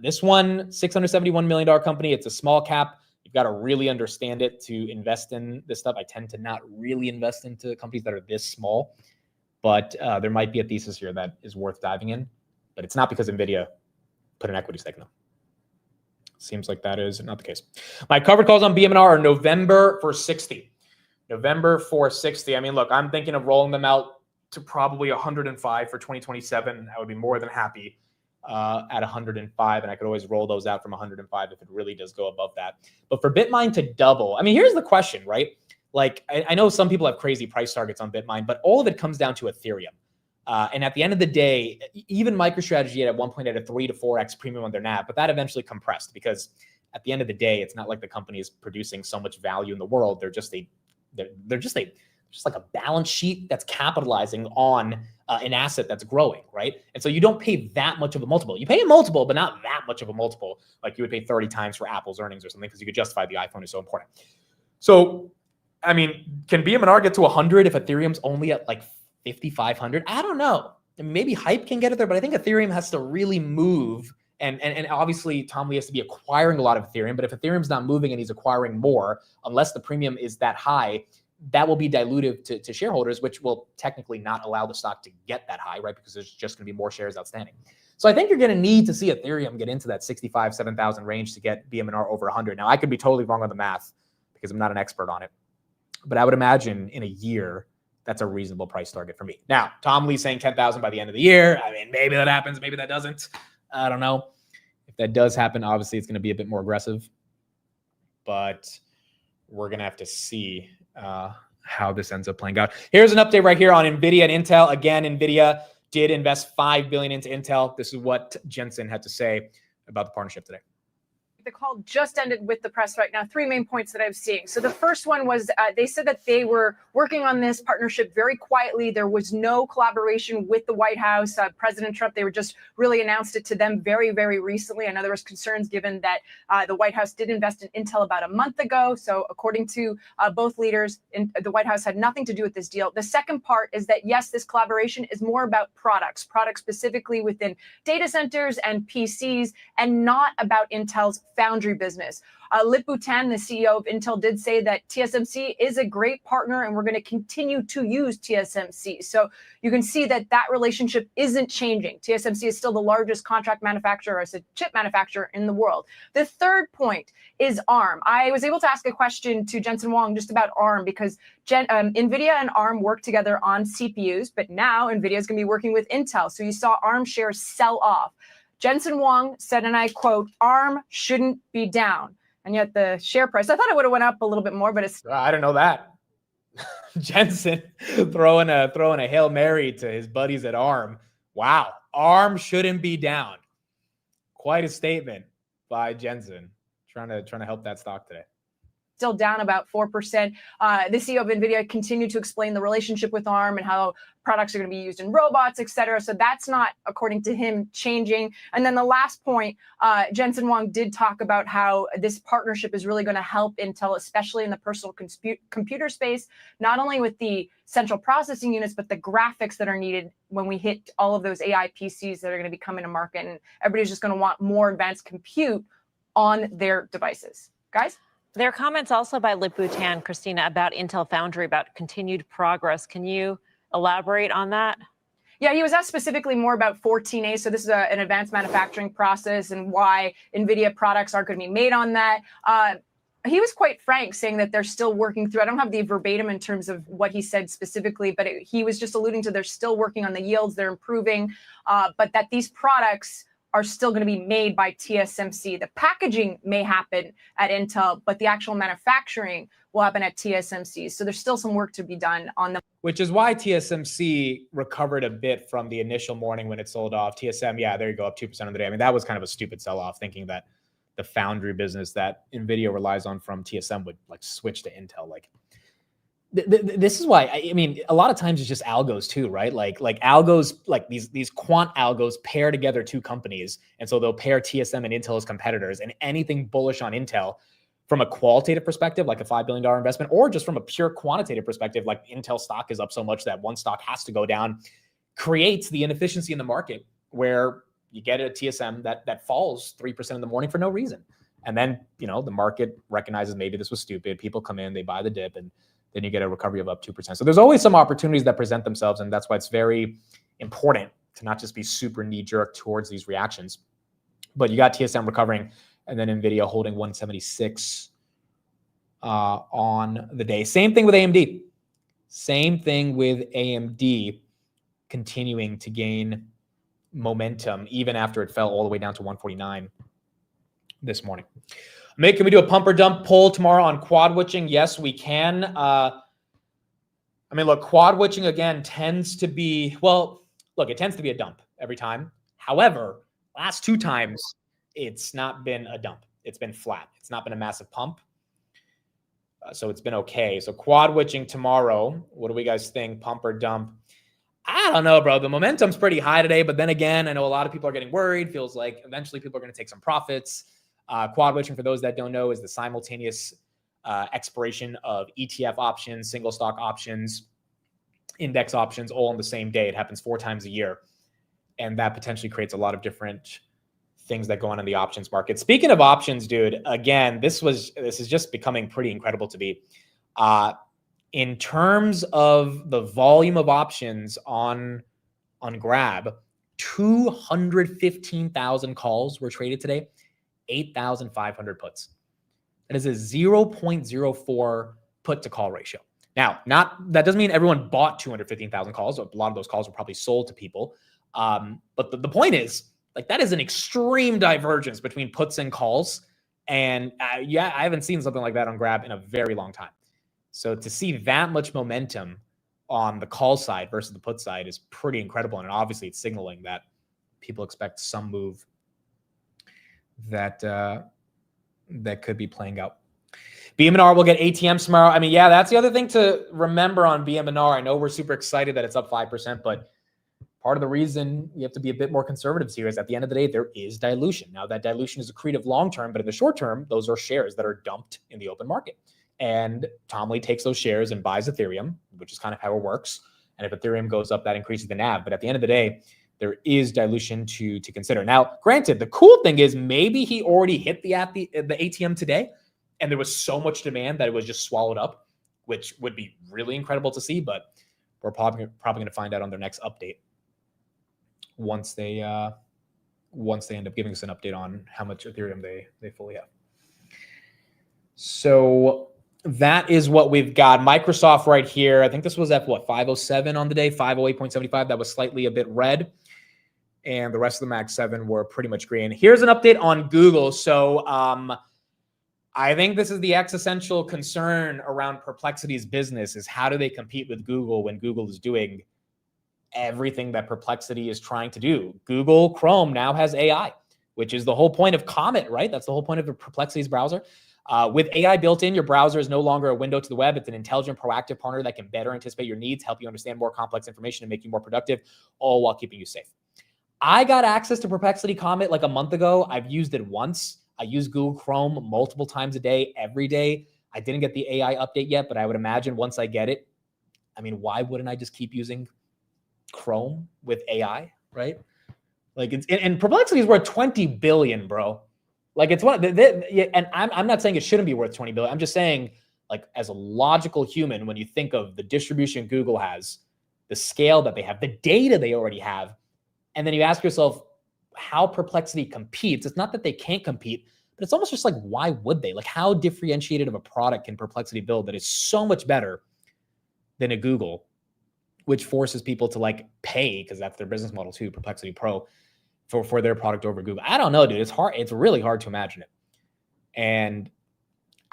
[SPEAKER 1] this one, $671 million company. It's a small cap. You've got to really understand it to invest in this stuff. I tend to not really invest into companies that are this small, but there might be a thesis here that is worth diving in. But it's not because Nvidia put an equity stake in them. Seems like that is not the case. My covered calls on BMNR are November for 60. November 460. I mean, look, I'm thinking of rolling them out to probably 105 for 2027. I would be more than happy at 105, and I could always roll those out from 105 if it really does go above that. But for Bitmine to double, I mean, here's the question, right? Like, I know some people have crazy price targets on Bitmine, but all of it comes down to Ethereum. And at the end of the day, even MicroStrategy at one point had a 3 to 4x premium on their NAV, but that eventually compressed because at the end of the day, it's not like the company is producing so much value in the world. They're just like a balance sheet that's capitalizing on an asset that's growing, right? And so you don't pay that much of a multiple. You pay a multiple, but not that much of a multiple. Like you would pay 30 times for Apple's earnings or something because you could justify the iPhone is so important. So, I mean, can BMNR get to 100 if Ethereum's only at like 5,500? I don't know. I mean, maybe hype can get it there, but I think Ethereum has to really move. And obviously, Tom Lee has to be acquiring a lot of Ethereum. But if Ethereum's not moving and he's acquiring more, unless the premium is that high, that will be dilutive to shareholders, which will technically not allow the stock to get that high, right? Because there's just going to be more shares outstanding. So I think you're going to need to see Ethereum get into that 65, 7,000 range to get BMNR over 100. Now, I could be totally wrong on the math because I'm not an expert on it. But I would imagine in a year, that's a reasonable price target for me. Now, Tom Lee's saying 10,000 by the end of the year. I mean, maybe that happens. Maybe that doesn't. I don't know. If that does happen, obviously, it's going to be a bit more aggressive. But we're going to have to see how this ends up playing out. Here's an update right here on Nvidia and Intel. Again, Nvidia did invest $5 billion into Intel. This is what Jensen had to say about the partnership today.
[SPEAKER 6] The call just ended with the press right now. 3 main points that I'm seeing. So the first one was they said that they were working on this partnership very quietly. There was no collaboration with the White House. President Trump, they were just really announced it to them very, very recently. I know there was concerns given that the White House did invest in Intel about a month ago. So according to both leaders, the White House had nothing to do with this deal. The second part is that, yes, this collaboration is more about products specifically within data centers and PCs, and not about Intel's foundry business. Lip-Bu Tan, the CEO of Intel, did say that TSMC is a great partner and we're going to continue to use TSMC. So you can see that that relationship isn't changing. TSMC is still the largest contract manufacturer as a chip manufacturer in the world. The third point is ARM. I was able to ask a question to Jensen Huang just about ARM because Nvidia and ARM work together on CPUs, but now Nvidia is going to be working with Intel. So you saw ARM shares sell off. Jensen Huang said, and I quote, "ARM shouldn't be down." And yet the share price, I thought it would have went up a little bit more, but it's.
[SPEAKER 1] I didn't know that. Jensen throwing a Hail Mary to his buddies at ARM. Wow. ARM shouldn't be down. Quite a statement by Jensen. Trying to help that stock today.
[SPEAKER 6] Still down about 4%. The CEO of Nvidia continued to explain the relationship with ARM and how products are going to be used in robots, et cetera. So that's not, according to him, changing. And then the last point, Jensen Huang did talk about how this partnership is really going to help Intel, especially in the personal computer space, not only with the central processing units, but the graphics that are needed when we hit all of those AI PCs that are going to be coming to market. And everybody's just going to want more advanced compute on their devices. Guys?
[SPEAKER 7] There are comments also by Lip-Bu Tan, Christina, about Intel Foundry, about continued progress. Can you elaborate on that?
[SPEAKER 6] Yeah, he was asked specifically more about 14A. So this is an advanced manufacturing process and why NVIDIA products aren't going to be made on that. He was quite frank, saying that they're still working through. I don't have the verbatim in terms of what he said specifically, but he was just alluding to they're still working on the yields, they're improving, but that these products are still going to be made by TSMC. The packaging may happen at Intel, but the actual manufacturing will happen at TSMC. So there's still some work to be done on them.
[SPEAKER 1] Which is why TSMC recovered a bit from the initial morning when it sold off. TSM, yeah, there you go, up 2% on the day. I mean, that was kind of a stupid sell-off, thinking that the foundry business that NVIDIA relies on from TSM would like switch to Intel. Like, this is why, I mean, a lot of times it's just algos too, right? Like algos, like these quant algos pair together two companies. And so they'll pair TSM and Intel as competitors, and anything bullish on Intel from a qualitative perspective, like a $5 billion investment, or just from a pure quantitative perspective, like Intel stock is up so much that one stock has to go down, creates the inefficiency in the market where you get a TSM that falls 3% in the morning for no reason. And then, you know, the market recognizes maybe this was stupid. People come in, they buy the dip, and then you get a recovery of up 2%. So there's always some opportunities that present themselves. And that's why it's very important to not just be super knee-jerk towards these reactions. But you got TSM recovering, and then NVIDIA holding 176 on the day. Same thing with AMD. Same thing with AMD continuing to gain momentum even after it fell all the way down to 149 this morning. Mick, can we do a pump or dump poll tomorrow on quad witching? Yes, we can. I mean, look, quad witching again tends to be, well, look, it tends to be a dump every time. However, last two times, it's not been a dump. It's been flat. It's not been a massive pump. So it's been okay. So quad witching tomorrow. What do we guys think? Pump or dump? I don't know, bro. The momentum's pretty high today. But then again, I know a lot of people are getting worried. Feels like eventually people are going to take some profits. Quad witching, for those that don't know, is the simultaneous expiration of ETF options, single stock options, index options, all on the same day. It happens 4 times a year. And that potentially creates a lot of different things that go on in the options market. Speaking of options, dude, again, this is just becoming pretty incredible to me. In terms of the volume of options on Grab, 215,000 calls were traded today, 8,500 puts. That is a 0.04 put to call ratio. Now, that doesn't mean everyone bought 215,000 calls. A lot of those calls were probably sold to people. But the point is, like, that is an extreme divergence between puts and calls. And yeah, I haven't seen something like that on Grab in a very long time. So to see that much momentum on the call side versus the put side is pretty incredible. And obviously it's signaling that people expect some move that could be playing out. BM&R will get ATMs tomorrow. I mean, yeah, that's the other thing to remember on BM&R. I know we're super excited that it's up 5%, but part of the reason you have to be a bit more conservative here is at the end of the day, there is dilution. Now, that dilution is accretive long-term, but in the short term, those are shares that are dumped in the open market. And Tom Lee takes those shares and buys Ethereum, which is kind of how it works. And if Ethereum goes up, that increases the NAV. But at the end of the day, there is dilution to consider. Now, granted, the cool thing is maybe he already hit the ATM today, and there was so much demand that it was just swallowed up, which would be really incredible to see. But we're probably going to find out on their next update once they end up giving us an update on how much Ethereum they fully have. So that is what we've got. Microsoft right here. I think this was at what, 507 on the day, 508.75. That was slightly a bit red. And the rest of the Mag 7 were pretty much green. Here's an update on Google. So I think this is the existential concern around Perplexity's business is how do they compete with Google when Google is doing everything that Perplexity is trying to do. Google Chrome now has AI, which is the whole point of Comet, right? That's the whole point of Perplexity's browser. With AI built in, your browser is no longer a window to the web. It's an intelligent, proactive partner that can better anticipate your needs, help you understand more complex information, and make you more productive, all while keeping you safe. I got access to Perplexity Comet like a month ago. I've used it once. I use Google Chrome multiple times a day, every day. I didn't get the AI update yet, but I would imagine once I get it, I mean, why wouldn't I just keep using Chrome with AI, right? Like, and Perplexity is worth 20 billion, bro. Like, it's one of and I'm not saying it shouldn't be worth 20 billion. I'm just saying, like, as a logical human, when you think of the distribution Google has, the scale that they have, the data they already have, and then you ask yourself how Perplexity competes. It's not that they can't compete, but it's almost just like, why would they? Like, how differentiated of a product can Perplexity build that is so much better than a Google, which forces people to like pay, because that's their business model too, Perplexity Pro, for their product over Google. I don't know, dude. It's hard. It's really hard to imagine it. And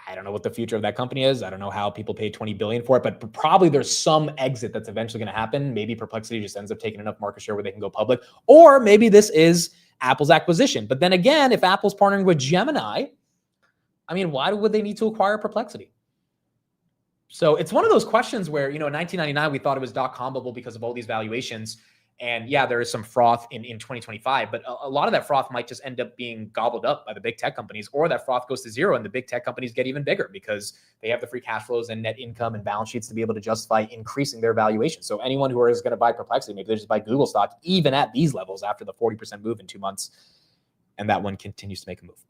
[SPEAKER 1] I don't know what the future of that company is. I don't know how people pay 20 billion for it, but probably there's some exit that's eventually going to happen. Maybe Perplexity just ends up taking enough market share where they can go public, or maybe this is Apple's acquisition. But then again, if Apple's partnering with Gemini, I mean, why would they need to acquire Perplexity? So it's one of those questions where, in 1999, we thought it was .com bubble because of all these valuations. And yeah, there is some froth in 2025, but a lot of that froth might just end up being gobbled up by the big tech companies, or that froth goes to zero and the big tech companies get even bigger because they have the free cash flows and net income and balance sheets to be able to justify increasing their valuation. So anyone who is going to buy Perplexity, maybe they just buy Google stock, even at these levels after the 40% move in 2 months. And that one continues to make a move,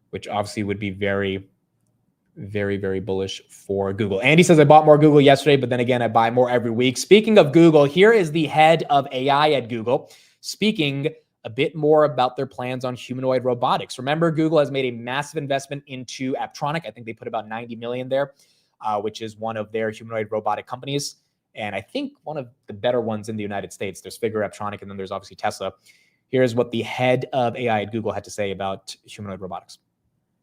[SPEAKER 1] which obviously would be very, very, very bullish for Google. Andy says, I bought more Google yesterday, but then again, I buy more every week. Speaking of Google, here is the head of AI at Google speaking a bit more about their plans on humanoid robotics. Remember, Google has made a massive investment into Apptronic. I think they put about 90 million there, which is one of their humanoid robotic companies. And I think one of the better ones in the United States. There's Figure, Apptronic, and then there's obviously Tesla. Here's what the head of AI at Google had to say about humanoid robotics.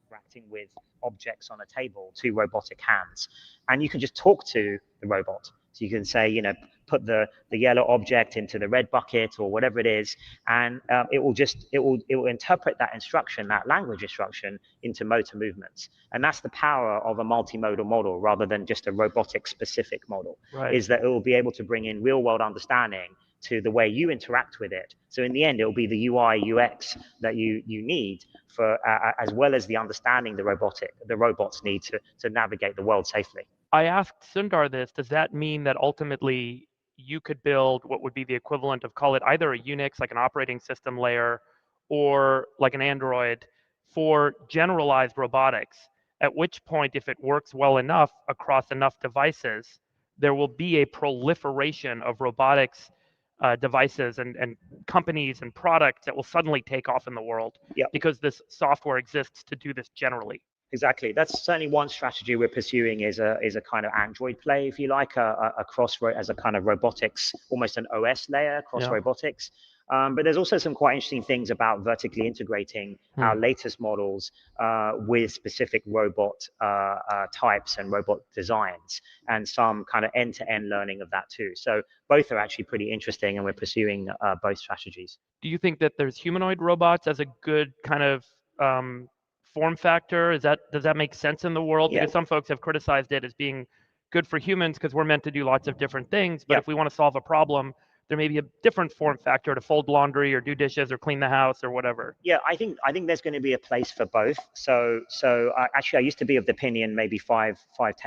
[SPEAKER 8] Interacting with objects on a table to robotic hands, and you can just talk to the robot. So you can say, put the yellow object into the red bucket or whatever it is, and it will interpret that instruction, that language instruction, into motor movements. And that's the power of a multimodal model rather than just a robotic specific model.
[SPEAKER 2] Right.
[SPEAKER 8] Is that it will be able to bring in real world understanding to the way you interact with it. So in the end, it will be the UI UX that you need for as well as the understanding the robots need to navigate the world safely.
[SPEAKER 9] I asked Sundar this. Does that mean that ultimately you could build what would be the equivalent of, call it either a Unix, like an operating system layer, or like an Android for generalized robotics, at which point, if it works well enough across enough devices, there will be a proliferation of robotics devices and companies and products that will suddenly take off in the world because this software exists to do this generally.
[SPEAKER 8] Exactly. That's certainly one strategy we're pursuing is a kind of Android play, if you like, as a kind of robotics, almost an OS layer across robotics. But there's also some quite interesting things about vertically integrating our latest models with specific robot types and robot designs, and some kind of end-to-end learning of that too. So both are actually pretty interesting, and we're pursuing both strategies.
[SPEAKER 9] Do you think that there's humanoid robots as a good kind of form factor? Does that make sense in the world? Because some folks have criticized it as being good for humans because we're meant to do lots of different things. But if we want to solve a problem, there may be a different form factor to fold laundry or do dishes or clean the house or whatever.
[SPEAKER 8] Yeah, I think there's going to be a place for both. So actually, I used to be of the opinion maybe 5-10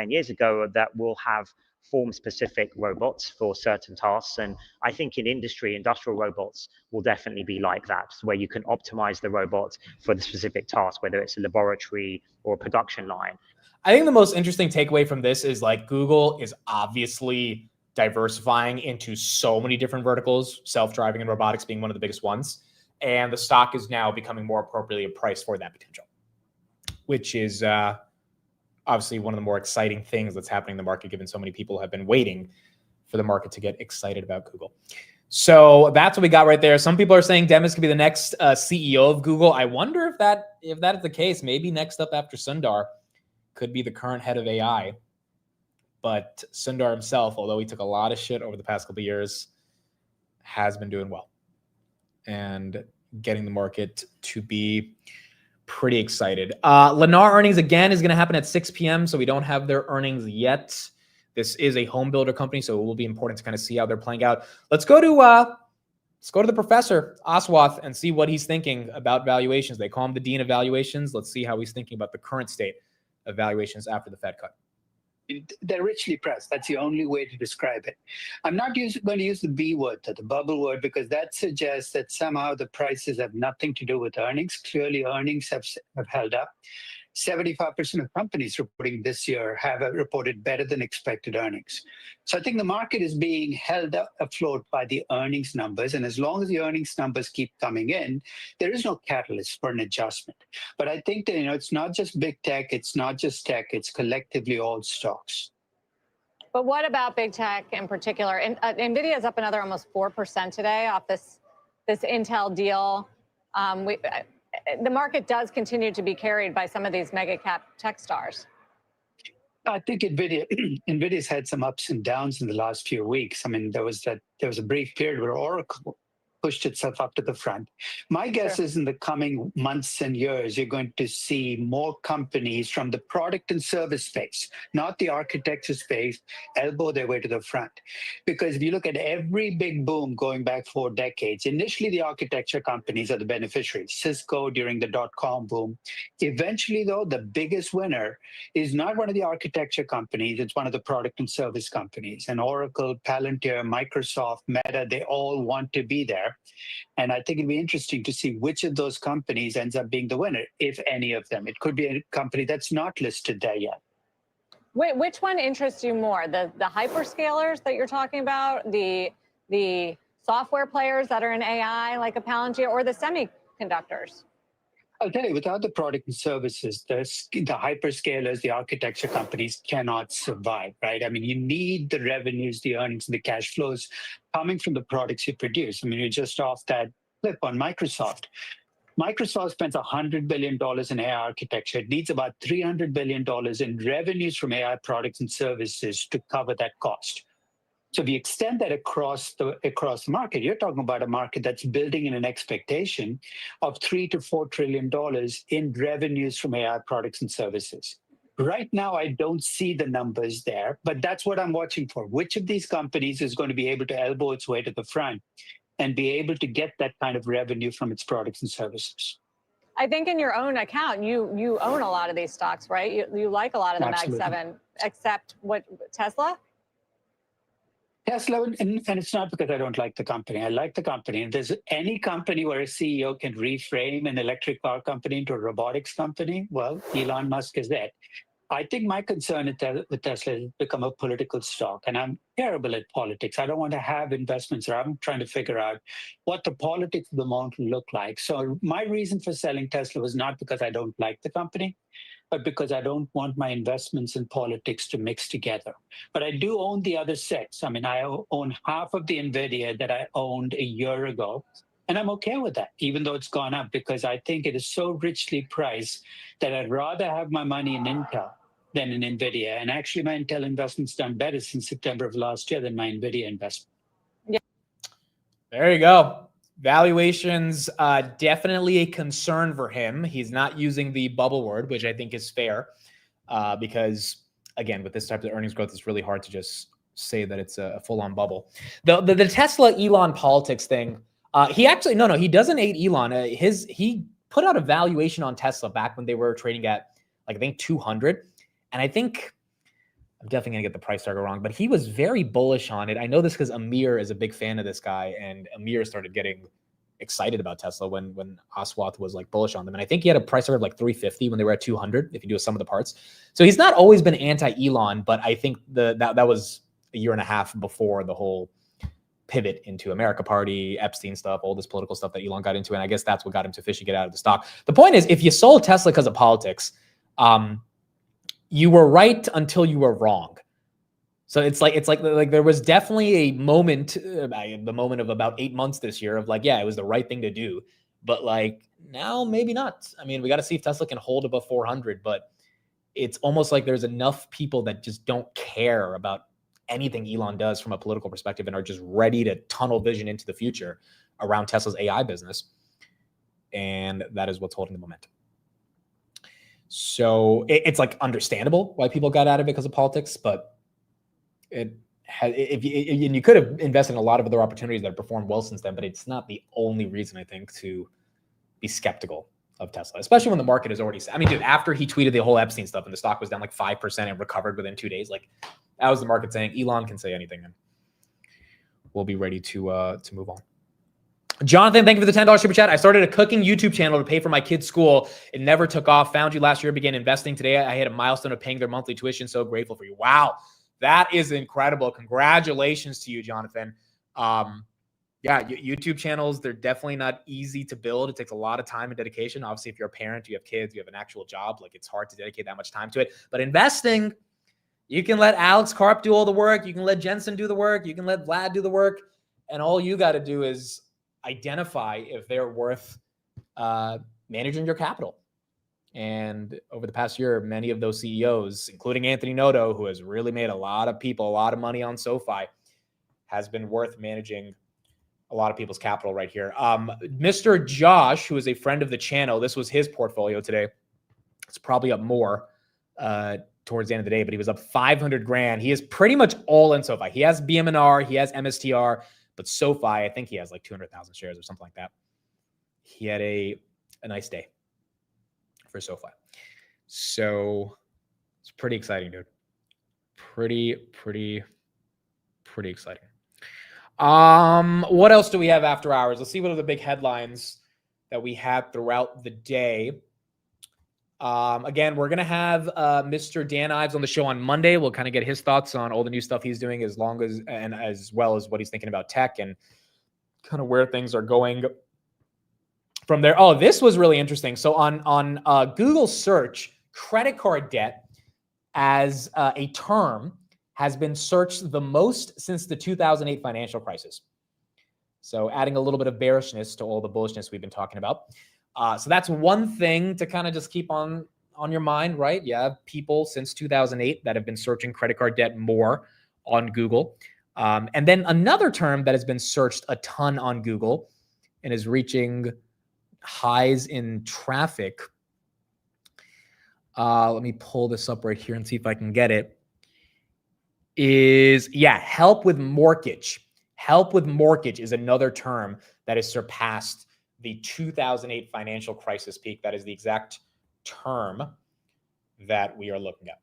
[SPEAKER 8] years ago that we'll have form-specific robots for certain tasks. And I think in industry, industrial robots will definitely be like that, where you can optimize the robot for the specific task, whether it's a laboratory or a production line.
[SPEAKER 1] I think the most interesting takeaway from this is like Google is obviously diversifying into so many different verticals, self-driving and robotics being one of the biggest ones. And the stock is now becoming more appropriately priced for that potential, which is obviously one of the more exciting things that's happening in the market, given so many people have been waiting for the market to get excited about Google. So that's what we got right there. Some people are saying Demis could be the next CEO of Google. I wonder if that is the case. Maybe next up after Sundar could be the current head of AI. But Sundar himself, although he took a lot of shit over the past couple of years, has been doing well and getting the market to be pretty excited. Lennar earnings again is going to happen at 6 p.m. So we don't have their earnings yet. This is a home builder company, so it will be important to kind of see how they're playing out. Let's go to the professor Aswath and see what he's thinking about valuations. They call him the dean of valuations. Let's see how he's thinking about the current state of valuations after the Fed cut.
[SPEAKER 10] They're richly priced. That's the only way to describe it. I'm not going to use the B word, the bubble word, because that suggests that somehow the prices have nothing to do with earnings. Clearly, earnings have held up. 75% of companies reporting this year have reported better than expected earnings. So I think the market is being held afloat by the earnings numbers. And as long as the earnings numbers keep coming in, there is no catalyst for an adjustment. But I think that, it's not just big tech, it's not just tech, it's collectively all stocks.
[SPEAKER 11] But what about big tech in particular? Nvidia is up another almost 4% today off this Intel deal. The market does continue to be carried by some of these mega cap tech stars.
[SPEAKER 10] I think Nvidia's had some ups and downs in the last few weeks. I mean, there was a brief period where Oracle pushed itself up to the front. My guess is in the coming months and years, you're going to see more companies from the product and service space, not the architecture space, elbow their way to the front. Because if you look at every big boom going back 4 decades, initially the architecture companies are the beneficiaries. Cisco during the dot-com boom. Eventually, though, the biggest winner is not one of the architecture companies, it's one of the product and service companies. And Oracle, Palantir, Microsoft, Meta, they all want to be there. And I think it'd be interesting to see which of those companies ends up being the winner, if any of them. It could be a company that's not listed there yet.
[SPEAKER 11] Wait, which one interests you more? The hyperscalers that you're talking about, the software players that are in AI like a Palantir, or the semiconductors?
[SPEAKER 10] I'll tell you, without the product and services, the hyperscalers, the architecture companies cannot survive, right? I mean, you need the revenues, the earnings, and the cash flows coming from the products you produce. I mean, you're just off that clip on Microsoft. Microsoft spends $100 billion in AI architecture. It needs about $300 billion in revenues from AI products and services to cover that cost. So if you extend that across the market, you're talking about a market that's building in an expectation of $3 to $4 trillion in revenues from AI products and services. Right now, I don't see the numbers there, but that's what I'm watching for. Which of these companies is going to be able to elbow its way to the front and be able to get that kind of revenue from its products and services?
[SPEAKER 11] I think in your own account, you own a lot of these stocks, right? You like a lot of the Mag 7, except what, Tesla?
[SPEAKER 10] Tesla, and it's not because I don't like the company. I like the company. And there's any company where a CEO can reframe an electric car company into a robotics company, well, Elon Musk is that. I think my concern with Tesla has become a political stock, and I'm terrible at politics. I don't want to have investments there. I'm trying to figure out what the politics of the moment will look like. So my reason for selling Tesla was not because I don't like the company, but because I don't want my investments in politics to mix together. But I do own the other 6. I mean, I own half of the Nvidia that I owned a year ago, and I'm okay with that, even though it's gone up, because I think it is so richly priced that I'd rather have my money in Intel than in Nvidia. And actually, my Intel investment's done better since September of last year than my Nvidia investment.
[SPEAKER 11] Yeah.
[SPEAKER 1] There you go. Valuations, definitely a concern for him. He's not using the bubble word, which I think is fair, because, again, with this type of earnings growth, it's really hard to just say that it's a full-on bubble. The Tesla Elon politics thing, he actually, no, he doesn't hate Elon. He put out a valuation on Tesla back when they were trading at, like, I think 200. And I think I'm definitely going to get the price target wrong, but he was very bullish on it. I know this because Amir is a big fan of this guy, and Amir started getting excited about Tesla when Aswath was like bullish on them. And I think he had a price target of like 350 when they were at 200, if you do a sum of the parts. So he's not always been anti-Elon, but I think that was a year and a half before the whole pivot into America Party, Epstein stuff, all this political stuff that Elon got into. And I guess that's what got him to officially get out of the stock. The point is, if you sold Tesla because of politics, you were right until you were wrong. So it's like there was definitely a moment, the moment of about 8 months this year of like, yeah, it was the right thing to do. But like now, maybe not. I mean, we got to see if Tesla can hold above 400, but it's almost like there's enough people that just don't care about anything Elon does from a political perspective and are just ready to tunnel vision into the future around Tesla's AI business. And that is what's holding the momentum. So it's like understandable why people got out of it because of politics, but and you could have invested in a lot of other opportunities that have performed well since then, but it's not the only reason, I think, to be skeptical of Tesla, especially when the market is already, I mean, dude, after he tweeted the whole Epstein stuff and the stock was down like 5% and recovered within 2 days, like that was the market saying Elon can say anything and we'll be ready to move on. Jonathan, thank you for the $10 super chat. I started a cooking YouTube channel to pay for my kids' school. It never took off. Found you last year, began investing today. I hit a milestone of paying their monthly tuition. So grateful for you. Wow. That is incredible. Congratulations to you, Jonathan. Yeah, YouTube channels, they're definitely not easy to build. It takes a lot of time and dedication. Obviously, if you're a parent, you have kids, you have an actual job, like it's hard to dedicate that much time to it. But investing, you can let Alex Karp do all the work. You can let Jensen do the work. You can let Vlad do the work. And all you got to do is identify if they're worth managing your capital. And over the past year, many of those CEOs, including Anthony Noto, who has really made a lot of people a lot of money on SoFi, has been worth managing a lot of people's capital right here. Mr. Josh, who is a friend of the channel, this was his portfolio today. It's probably up more towards the end of the day, but he was up 500 grand. He is pretty much all in SoFi. He has BMNR, he has MSTR, but SoFi, I think he has like 200,000 shares or something like that. He had a nice day for SoFi. So it's pretty exciting, dude. Pretty exciting. What else do we have after hours? Let's see what are the big headlines that we had throughout the day. Again, we're going to have Mr. Dan Ives on the show on Monday. We'll kind of get his thoughts on all the new stuff he's doing as well as what he's thinking about tech and kind of where things are going from there. Oh, this was really interesting. So on Google search, credit card debt as a term has been searched the most since the 2008 financial crisis. So adding a little bit of bearishness to all the bullishness we've been talking about. So that's one thing to kind of just keep on your mind, right? You have people since 2008 that have been searching credit card debt more on Google. And then another term that has been searched a ton on Google and is reaching highs in traffic. Let me pull this up right here and see if I can get it. Help with mortgage. Help with mortgage is another term that has surpassed the 2008 financial crisis peak. That is the exact term that we are looking at.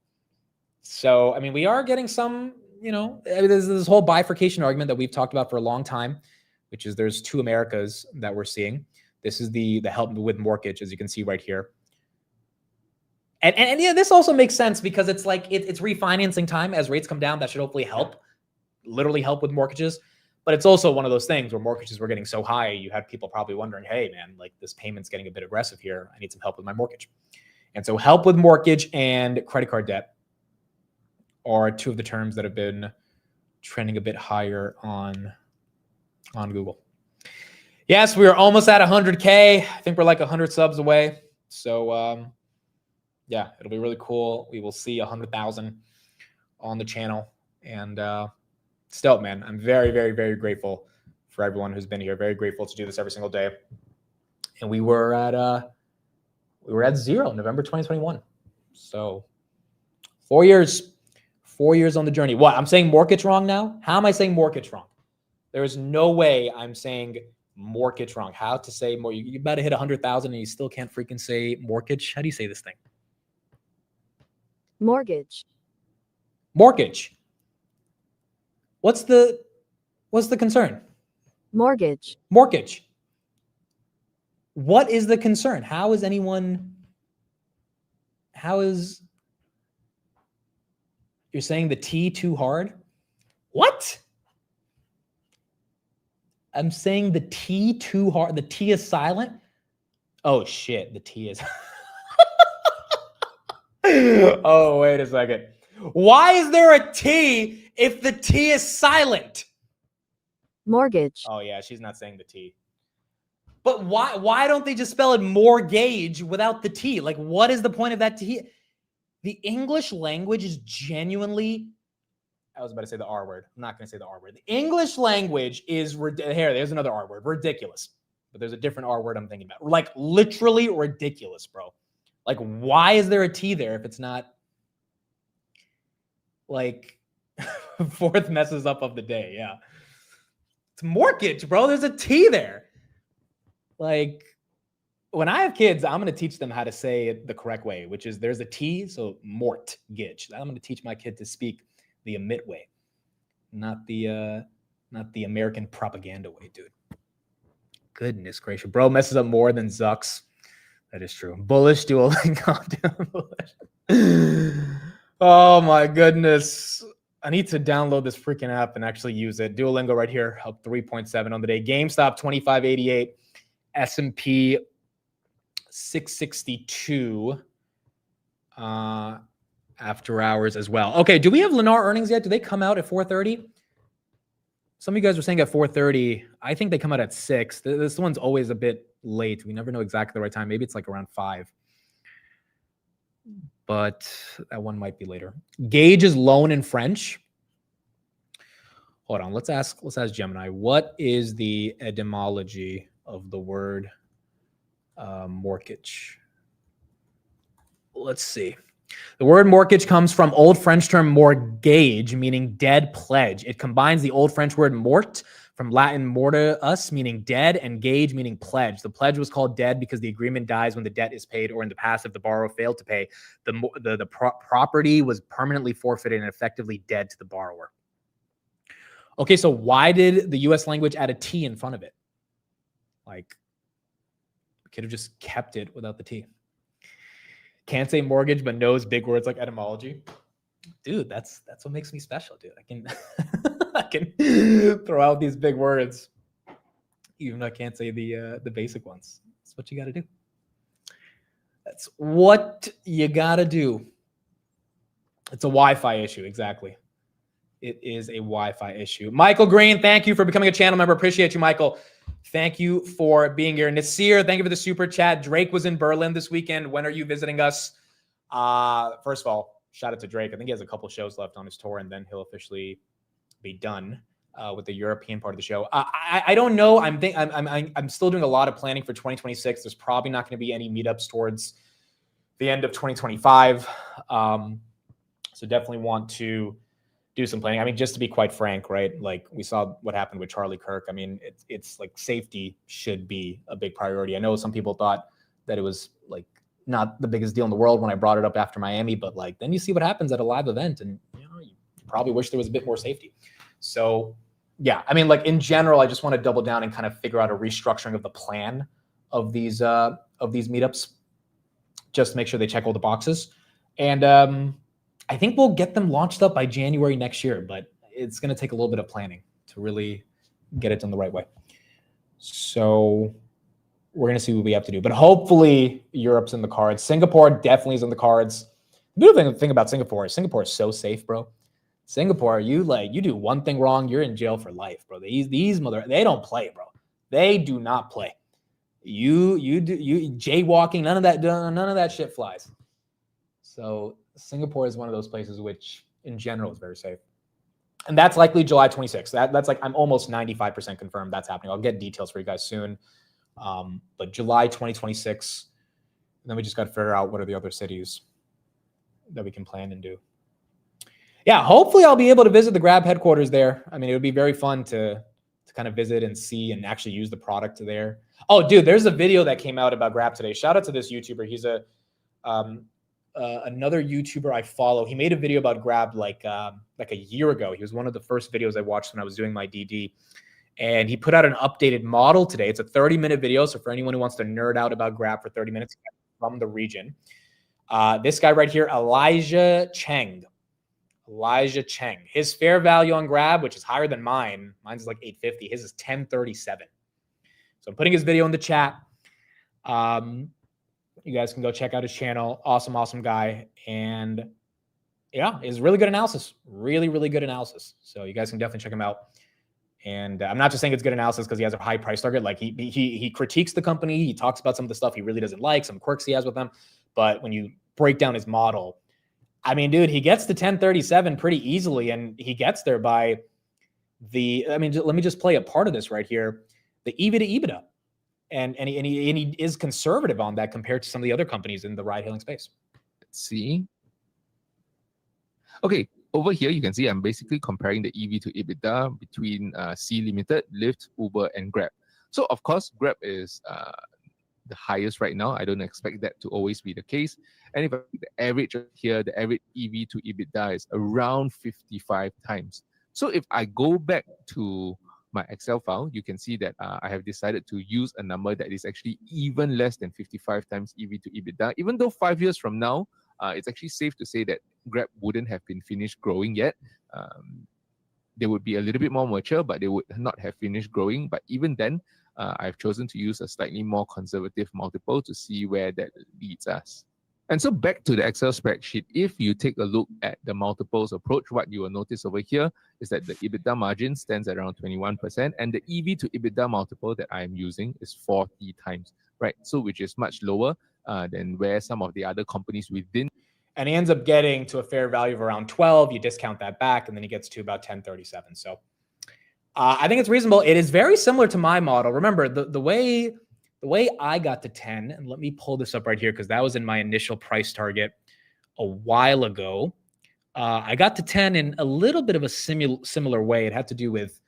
[SPEAKER 1] So, I mean, we are getting some, there's this whole bifurcation argument that we've talked about for a long time, which is there's two Americas that we're seeing. This is the help with mortgage, as you can see right here. And yeah, this also makes sense because it's like it's refinancing time as rates come down. That should hopefully help, literally help with mortgages. But it's also one of those things where mortgages were getting so high, you had people probably wondering, hey, man, like this payment's getting a bit aggressive here. I need some help with my mortgage. And so help with mortgage and credit card debt are two of the terms that have been trending a bit higher on Google. Yes, we are almost at 100K. I think we're like 100 subs away. So, yeah, it'll be really cool. We will see 100,000 on the channel. And still, man, I'm very, very, very grateful for everyone who's been here. Very grateful to do this every single day. And we were at 0 November 2021. So 4 years on the journey. What? I'm saying mortgage wrong now? How am I saying mortgage wrong? There is no way I'm saying mortgage wrong. How to say more? You about to hit 100,000 and you still can't freaking say mortgage. How do you say this thing?
[SPEAKER 12] Mortgage.
[SPEAKER 1] Mortgage. What's the concern?
[SPEAKER 12] Mortgage.
[SPEAKER 1] Mortgage. What is the concern? How is you're saying the T too hard? What? I'm saying the T too hard. The T is silent. Oh shit, the T is. Oh, wait a second. Why is there a T if the T is silent?
[SPEAKER 12] Mortgage.
[SPEAKER 1] Oh yeah, she's not saying the T. But why don't they just spell it mortgage without the T? Like, what is the point of that T? The English language is genuinely, I was about to say the R word. I'm not going to say the R word. The English language is, there's another R word, ridiculous. But there's a different R word I'm thinking about. Like, literally ridiculous, bro. Like, why is there a T there if it's not, like, fourth messes up of the day? Yeah. It's mortgage, bro. There's a T there. Like, when I have kids, I'm going to teach them how to say it the correct way, which is there's a T, so mortgage. I'm going to teach my kid to speak the emit way, not the American propaganda way, dude. Goodness gracious, bro messes up more than Zucks. That is true. Bullish Duolingo. Oh my goodness. I need to download this freaking app and actually use it. Duolingo right here, up 3.7 on the day. GameStop 25.88. S&P 662 after hours as well. Okay, do we have Lennar earnings yet? Do they come out at 4:30? Some of you guys were saying at 4:30. I think they come out at 6. This one's always a bit late. We never know exactly the right time. Maybe it's like around 5. But that one might be later. Gauge is loan in French. Hold on, let's ask Gemini. What is the etymology of the word mortgage? Let's see. The word mortgage comes from Old French term mortgage, meaning dead pledge. It combines the Old French word mort from Latin mortus, meaning dead, and gage, meaning pledge. The pledge was called dead because the agreement dies when the debt is paid, or in the past, if the borrower failed to pay, the property was permanently forfeited and effectively dead to the borrower. Okay, so why did the U.S. language add a T in front of it? Like, we could have just kept it without the T. Can't say mortgage, but knows big words like etymology. Dude, that's what makes me special, dude. I can throw out these big words, even though I can't say the basic ones. That's what you got to do. That's what you got to do. It's a Wi-Fi issue, exactly. It is a Wi-Fi issue. Michael Green, thank you for becoming a channel member. Appreciate you, Michael. Thank you for being here. Nasir, thank you for the super chat. Drake was in Berlin this weekend. When are you visiting us? First of all, shout out to Drake. I think he has a couple shows left on his tour, and then he'll officially be done with the European part of the show. I don't know. I'm still doing a lot of planning for 2026. There's probably not going to be any meetups towards the end of 2025. So definitely want to do some planning. I mean, just to be quite frank, right? Like, we saw what happened with Charlie Kirk. I mean, it's like safety should be a big priority. I know some people thought that it was like not the biggest deal in the world when I brought it up after Miami, but like, then you see what happens at a live event, and you probably wish there was a bit more safety. So yeah, I mean, like, in general, I just want to double down and kind of figure out a restructuring of the plan of these meetups, just to make sure they check all the boxes. And I think we'll get them launched up by January next year, but it's going to take a little bit of planning to really get it done the right way. So we're going to see what we have to do, but hopefully Europe's in the cards. Singapore definitely is in the cards. The beautiful thing about Singapore is so safe, bro. Singapore, you do one thing wrong, you're in jail for life, bro. They don't play, bro. They do not play. You jaywalking, none of that shit flies. So Singapore is one of those places which, in general, is very safe. And that's likely July 26th. That's like, I'm almost 95% confirmed that's happening. I'll get details for you guys soon. But July 2026, and then we just got to figure out what are the other cities that we can plan and do. Yeah, hopefully I'll be able to visit the Grab headquarters there. I mean, it would be very fun to kind of visit and see and actually use the product there. Oh, dude, there's a video that came out about Grab today. Shout out to this YouTuber. He's a another YouTuber I follow. He made a video about Grab like a year ago. He was one of the first videos I watched when I was doing my DD. And he put out an updated model today. It's a 30-minute video. So for anyone who wants to nerd out about Grab for 30 minutes from the region, this guy right here, Elijah Cheng. His fair value on Grab, which is higher than mine. Mine's like 850. His is 1037. So I'm putting his video in the chat. You guys can go check out his channel. Awesome guy. And yeah, it's really good analysis. Really good analysis. So you guys can definitely check him out. And I'm not just saying it's good analysis because he has a high price target. Like he critiques the company. He talks about some of the stuff he really doesn't like, some quirks he has with them. But when you break down his model, I mean, dude, he gets to 1037 pretty easily. And he gets there by let me just play a part of this right here. The EV to EBITDA. And he is conservative on that compared to some of the other companies in the ride-hailing space.
[SPEAKER 13] Let's see. Okay, over here you can see I'm basically comparing the EV to EBITDA between C Limited, Lyft, Uber, and Grab. So of course, Grab is the highest right now. I don't expect that to always be the case. And if I look at the average here, the average EV to EBITDA is around 55 times. So if I go back to my Excel file, you can see that I have decided to use a number that is actually even less than 55 times EV to EBITDA. Even though 5 years from now, it's actually safe to say that Grab wouldn't have been finished growing yet. They would be a little bit more mature, but they would not have finished growing. But even then, I've chosen to use a slightly more conservative multiple to see where that leads us. And so back to the Excel spreadsheet, if you take a look at the multiples approach, what you will notice over here is that the EBITDA margin stands at around 21%, and the EV to EBITDA multiple that I'm using is 40 times, right? So which is much lower than where some of the other companies within.
[SPEAKER 1] And he ends up getting to a fair value of around 12. You discount that back, and then he gets to about 1037. So I think it's reasonable. It is very similar to my model. Remember, the way I got to 10, and let me pull this up right here because that was in my initial price target a while ago. I got to 10 in a little bit of a similar way. It had to do with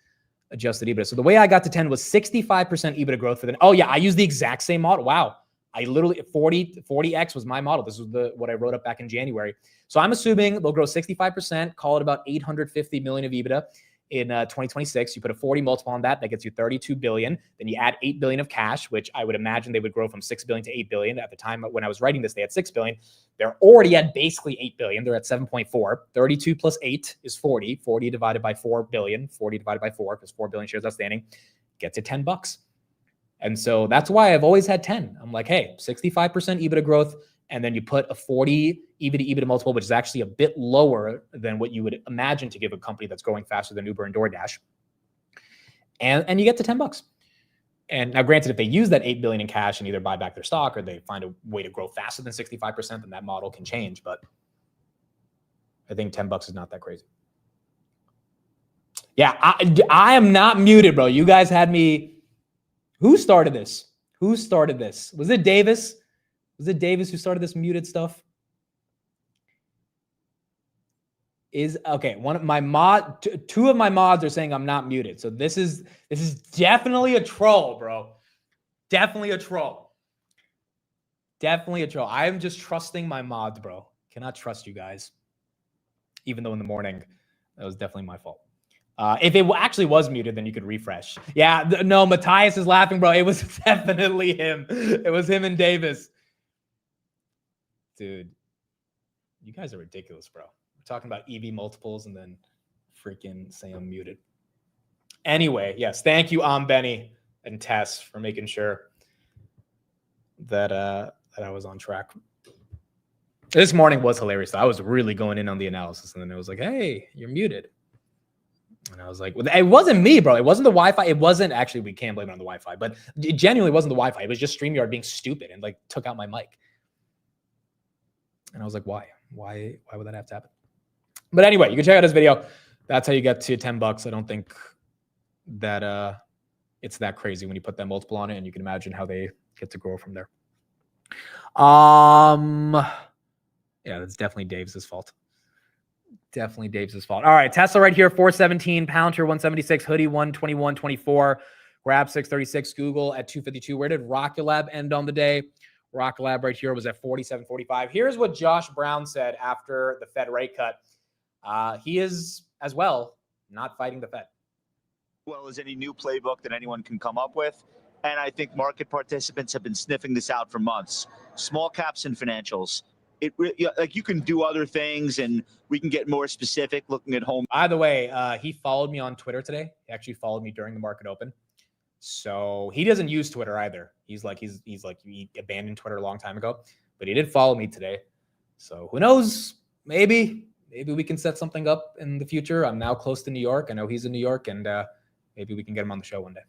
[SPEAKER 1] adjusted EBITDA. So the way I got to 10 was 65% EBITDA growth for the. Oh yeah, I used the exact same model. Wow, I literally 40x was my model. This was what I wrote up back in January. So I'm assuming they'll grow 65%, call it about 850 million of EBITDA. In 2026, you put a 40 multiple on that gets you 32 billion. Then you add 8 billion of cash, which I would imagine they would grow from 6 billion to 8 billion. At the time when I was writing this, they had 6 billion. They're already at basically 8 billion. They're at 7.4. 32 plus 8 is 40. 40 divided by 4 billion. 40 divided by 4, because 4 billion shares outstanding, gets you $10. And so that's why I've always had 10. I'm like, hey, 65% EBITDA growth. And then you put a 40 EV to EBITDA multiple, which is actually a bit lower than what you would imagine to give a company that's growing faster than Uber and DoorDash. And you get to $10. And now granted, if they use that 8 billion in cash and either buy back their stock or they find a way to grow faster than 65%, then that model can change. But I think $10 is not that crazy. Yeah, I am not muted, bro. You guys had me. Who started this? Was it Davis? Was it Davis who started this muted stuff? Okay. One of my two of my mods are saying I'm not muted. So this is definitely a troll, bro. Definitely a troll. I am just trusting my mods, bro. Cannot trust you guys. Even though in the morning, that was definitely my fault. If it actually was muted, then you could refresh. Yeah, no, Matthias is laughing, bro. It was definitely him. It was him and Davis. Dude, you guys are ridiculous, bro. We're talking about EV multiples and then freaking say I'm muted. Anyway, yes, thank you, Benny and Tess, for making sure that I was on track. This morning was hilarious, though. I was really going in on the analysis, and then it was like, hey, you're muted. And I was like, well, it wasn't me, bro. It wasn't the Wi-Fi. It wasn't actually, we can't blame it on the Wi-Fi, but it genuinely wasn't the Wi-Fi. It was just StreamYard being stupid and like took out my mic. And I was like, why? Why would that have to happen? But anyway, you can check out this video. That's how you get to $10. I don't think that it's that crazy when you put that multiple on it, and you can imagine how they get to grow from there. Yeah, that's definitely Dave's fault. All right, Tesla right here, 417, Palantir 176, Hoodie 121.24, Grab 636, Google at 252. Where did Rocket Lab end on the day? Rock Lab right here was at 47.45. Here's what Josh Brown said after the Fed rate cut. He is, as well, not fighting the Fed.
[SPEAKER 14] Well as any new playbook that anyone can come up with. And I think market participants have been sniffing this out for months. Small caps and financials. Like you can do other things and we can get more specific looking at home.
[SPEAKER 1] By the way, he followed me on Twitter today. He actually followed me during the market open. So he doesn't use Twitter either. He's like he abandoned Twitter a long time ago, but he did follow me today. So who knows? Maybe we can set something up in the future. I'm now close to New York. I know he's in New York, and maybe we can get him on the show one day.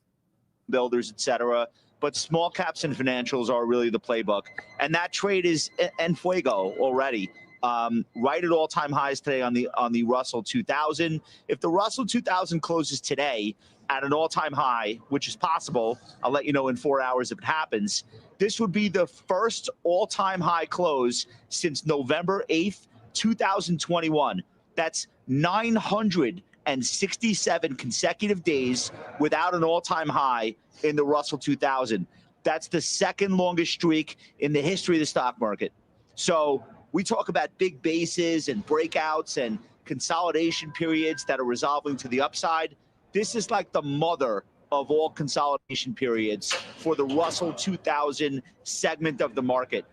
[SPEAKER 14] Builders, etc. But small caps and financials are really the playbook, and that trade is en fuego already. Right at all-time highs today on the Russell 2000. If the Russell 2000 closes today at an all-time high, which is possible, I'll let you know in 4 hours if it happens. This would be the first all-time high close since November 8th, 2021. That's 967 consecutive days without an all-time high in the Russell 2000. That's the second longest streak in the history of the stock market. So we talk about big bases and breakouts and consolidation periods that are resolving to the upside. This is like the mother of all consolidation periods for the Russell 2000 segment of the market.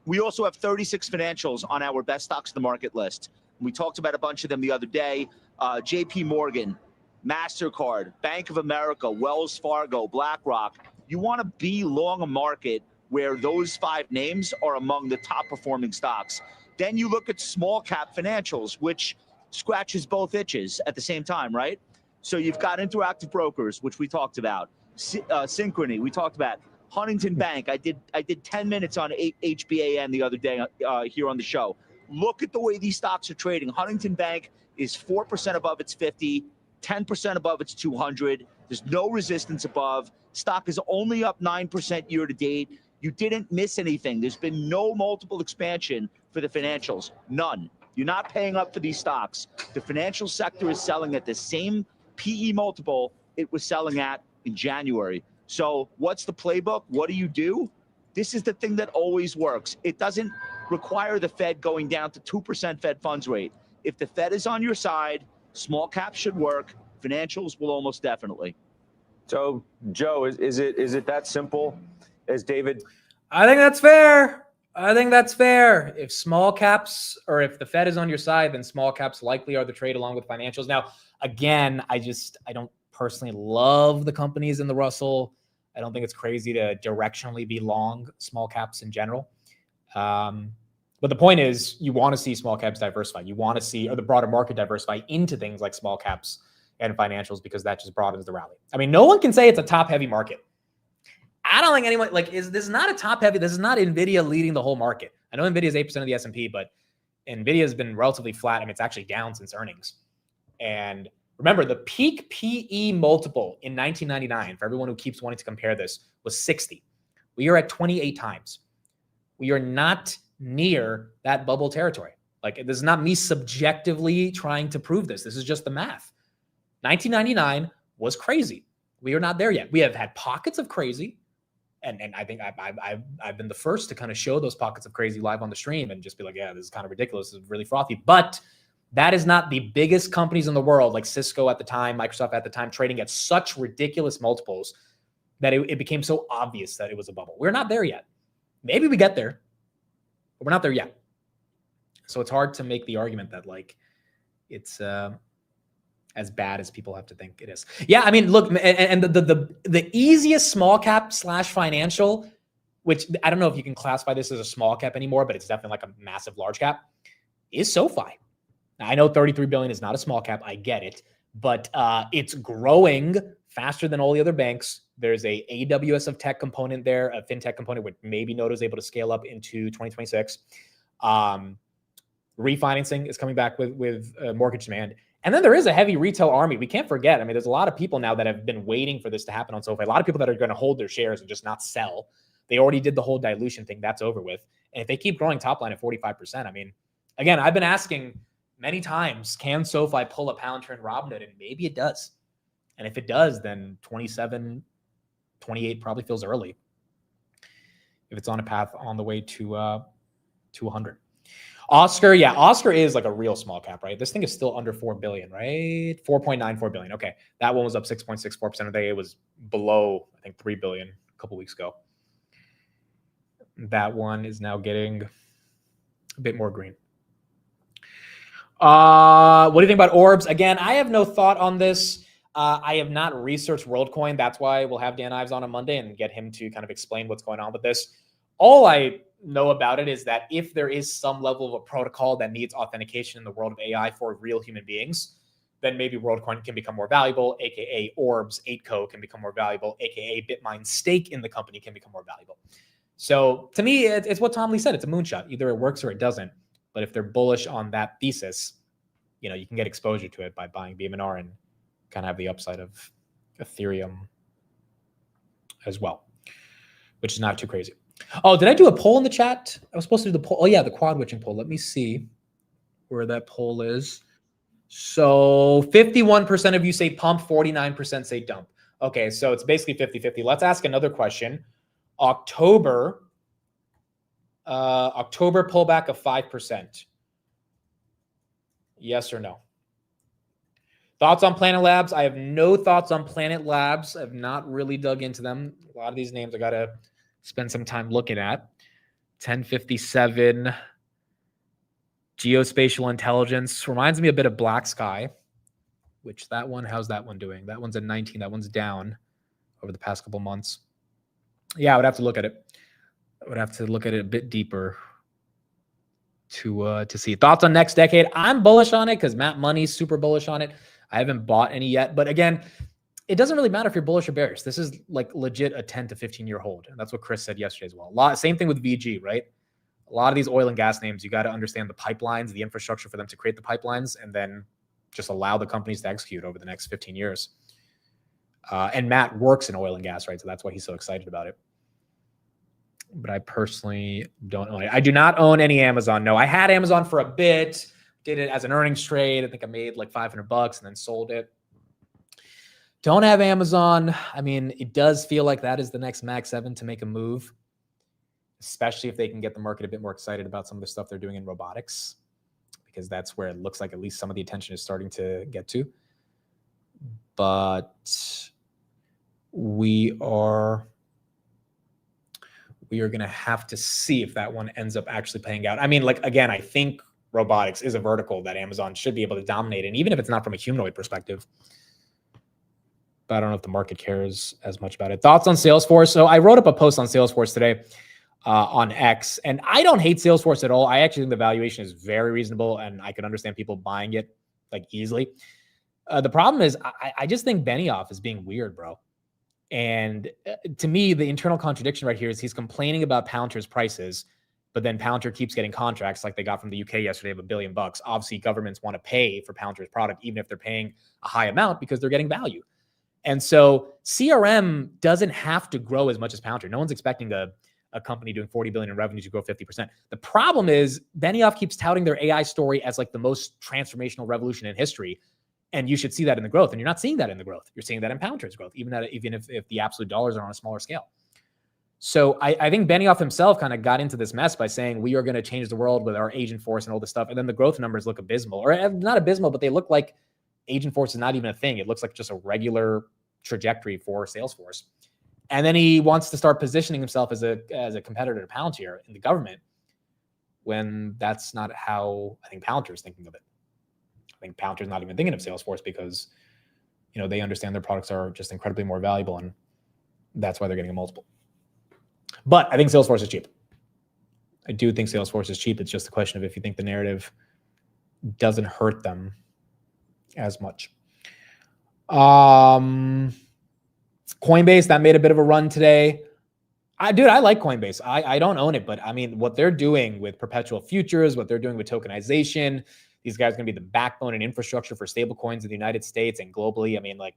[SPEAKER 14] We also have 36 financials on our best stocks in the market list. We talked about a bunch of them the other day. JP Morgan, MasterCard, Bank of America, Wells Fargo, BlackRock. You want to be long a market where those 5 names are among the top performing stocks. Then you look at small cap financials, which scratches both itches at the same time, right? So you've got Interactive Brokers, which we talked about. Synchrony, we talked about. Huntington Bank, I did 10 minutes on HBAN the other day here on the show. Look at the way these stocks are trading. Huntington Bank is 4% above its 50, 10% above its 200. There's no resistance above. Stock is only up 9% year to date. You didn't miss anything. There's been no multiple expansion for the financials. None. You're not paying up for these stocks. The financial sector is selling at the same PE multiple it was selling at in January. So what's the playbook? What do? This is the thing that always works. It doesn't require the Fed going down to 2% Fed funds rate. If the Fed is on your side, small caps should work. Financials will almost definitely.
[SPEAKER 5] So, Joe, is it that simple as David?
[SPEAKER 1] I think that's fair. If small caps, or if the Fed is on your side, then small caps likely are the trade along with financials. Now, again, I don't personally love the companies in the Russell. I don't think it's crazy to directionally be long small caps in general. But the point is, you want to see small caps diversify. You want to see, or the broader market diversify into things like small caps and financials, because that just broadens the rally. I mean, no one can say it's a top-heavy market. I don't think anyone, this is not a top-heavy. This is not Nvidia leading the whole market. I know Nvidia is 8% of the S&P, but Nvidia has been relatively flat. I mean, it's actually down since earnings. And remember, the peak PE multiple in 1999, for everyone who keeps wanting to compare this, was 60. We are at 28 times. We are not near that bubble territory. This is not me subjectively trying to prove this. This is just the math. 1999 was crazy. We are not there yet. We have had pockets of crazy. And I think I've been the first to kind of show those pockets of crazy live on the stream and just be like, yeah, this is kind of ridiculous. This is really frothy. But that is not the biggest companies in the world, like Cisco at the time, Microsoft at the time, trading at such ridiculous multiples that it became so obvious that it was a bubble. We're not there yet. Maybe we get there, but we're not there yet. So it's hard to make the argument that it's as bad as people have to think it is. Yeah, I mean, look, and the easiest small cap / financial, which I don't know if you can classify this as a small cap anymore, but it's definitely like a massive large cap, is SoFi. Now, I know 33 billion is not a small cap. I get it, but it's growing faster than all the other banks. There's a AWS of tech component there, a fintech component, which maybe Noto is able to scale up into 2026. Refinancing is coming back with mortgage demand. And then there is a heavy retail army. We can't forget. I mean, there's a lot of people now that have been waiting for this to happen on SoFi. A lot of people that are going to hold their shares and just not sell. They already did the whole dilution thing. That's over with. And if they keep growing top line at 45%, I mean, again, I've been asking many times, can SoFi pull a Palantir and Robinhood? And maybe it does. And if it does, then 27, 28 probably feels early. if it's on a path on the way to 100. Oscar, yeah, Oscar is like a real small cap, right? This thing is still under 4 billion, right? 4.94 billion. Okay, that one was up 6.64% today. It was below, I think, 3 billion a couple weeks ago. That one is now getting a bit more green. What do you think about orbs? Again, I have no thought on this. I have not researched WorldCoin. That's why we'll have Dan Ives on Monday and get him to kind of explain what's going on with this. All I know about it is that if there is some level of a protocol that needs authentication in the world of AI for real human beings, then maybe WorldCoin can become more valuable, aka Orbs 8Co can become more valuable, aka BitMine's stake in the company can become more valuable. So to me, it's what Tom Lee said. It's a moonshot. Either it works or it doesn't. But if they're bullish on that thesis, you know, you can get exposure to it by buying BMNR and kind of have the upside of Ethereum as well, which is not too crazy. Oh, did I do a poll in the chat? I was supposed to do the poll. Oh, yeah, the quad witching poll. Let me see where that poll is. So 51% of you say pump, 49% say dump. Okay, so it's basically 50-50. Let's ask another question. October pullback of 5%. Yes or no? Thoughts on Planet Labs? I have no thoughts on Planet Labs. I've not really dug into them. A lot of these names I got to spend some time looking at. 1057. Geospatial intelligence. Reminds me a bit of Black Sky, which that one, how's that one doing? That one's at 19. That one's down over the past couple months. Yeah, I would have to look at it. I would have to look at it a bit deeper to see. Thoughts on next decade? I'm bullish on it because Matt Money's super bullish on it. I haven't bought any yet, but again, it doesn't really matter if you're bullish or bearish. This is like legit a 10 to 15-year hold. And that's what Chris said yesterday as well. Same thing with VG, right? A lot of these oil and gas names, you got to understand the pipelines, the infrastructure for them to create the pipelines, and then just allow the companies to execute over the next 15 years. And Matt works in oil and gas, right? So that's why he's so excited about it. But I personally don't own it. I do not own any Amazon. No, I had Amazon for a bit, did it as an earnings trade. I think I made like $500 and then sold it. Don't have Amazon. I mean, it does feel like that is the next Mag 7 to make a move, especially if they can get the market a bit more excited about some of the stuff they're doing in robotics, because that's where it looks like at least some of the attention is starting to get to. But we are going to have to see if that one ends up actually paying out. I mean, like, again, I think robotics is a vertical that Amazon should be able to dominate, and even if it's not from a humanoid perspective. But I don't know if the market cares as much about it. Thoughts on Salesforce? So I wrote up a post on Salesforce today on X, and I don't hate Salesforce at all. I actually think the valuation is very reasonable, and I can understand people buying it like easily. The problem is I just think Benioff is being weird, bro. And to me, the internal contradiction right here is he's complaining about Palantir's prices, but then Palantir keeps getting contracts like they got from the UK yesterday of $1 billion. Obviously, governments want to pay for Palantir's product, even if they're paying a high amount because they're getting value. And so CRM doesn't have to grow as much as Palantir. No one's expecting a company doing 40 billion in revenue to grow 50%. The problem is Benioff keeps touting their AI story as like the most transformational revolution in history. And you should see that in the growth. And you're not seeing that in the growth. You're seeing that in Palantir's growth, even if the absolute dollars are on a smaller scale. So I think Benioff himself kind of got into this mess by saying we are going to change the world with our agent force and all this stuff. And then the growth numbers look abysmal, or not abysmal, but they look like agent force is not even a thing. It looks like just a regular trajectory for Salesforce. And then he wants to start positioning himself as a competitor to Palantir in the government, when that's not how I think Palantir is thinking of it. I think Palantir's not even thinking of Salesforce because, you know, they understand their products are just incredibly more valuable, and that's why they're getting a multiple. But I think Salesforce is cheap. I do think Salesforce is cheap. It's just a question of if you think the narrative doesn't hurt them as much. Coinbase, that made a bit of a run today. I like Coinbase. I don't own it, but I mean, what they're doing with perpetual futures, what they're doing with tokenization, these guys are going to be the backbone and infrastructure for stable coins in the United States and globally. I mean, like,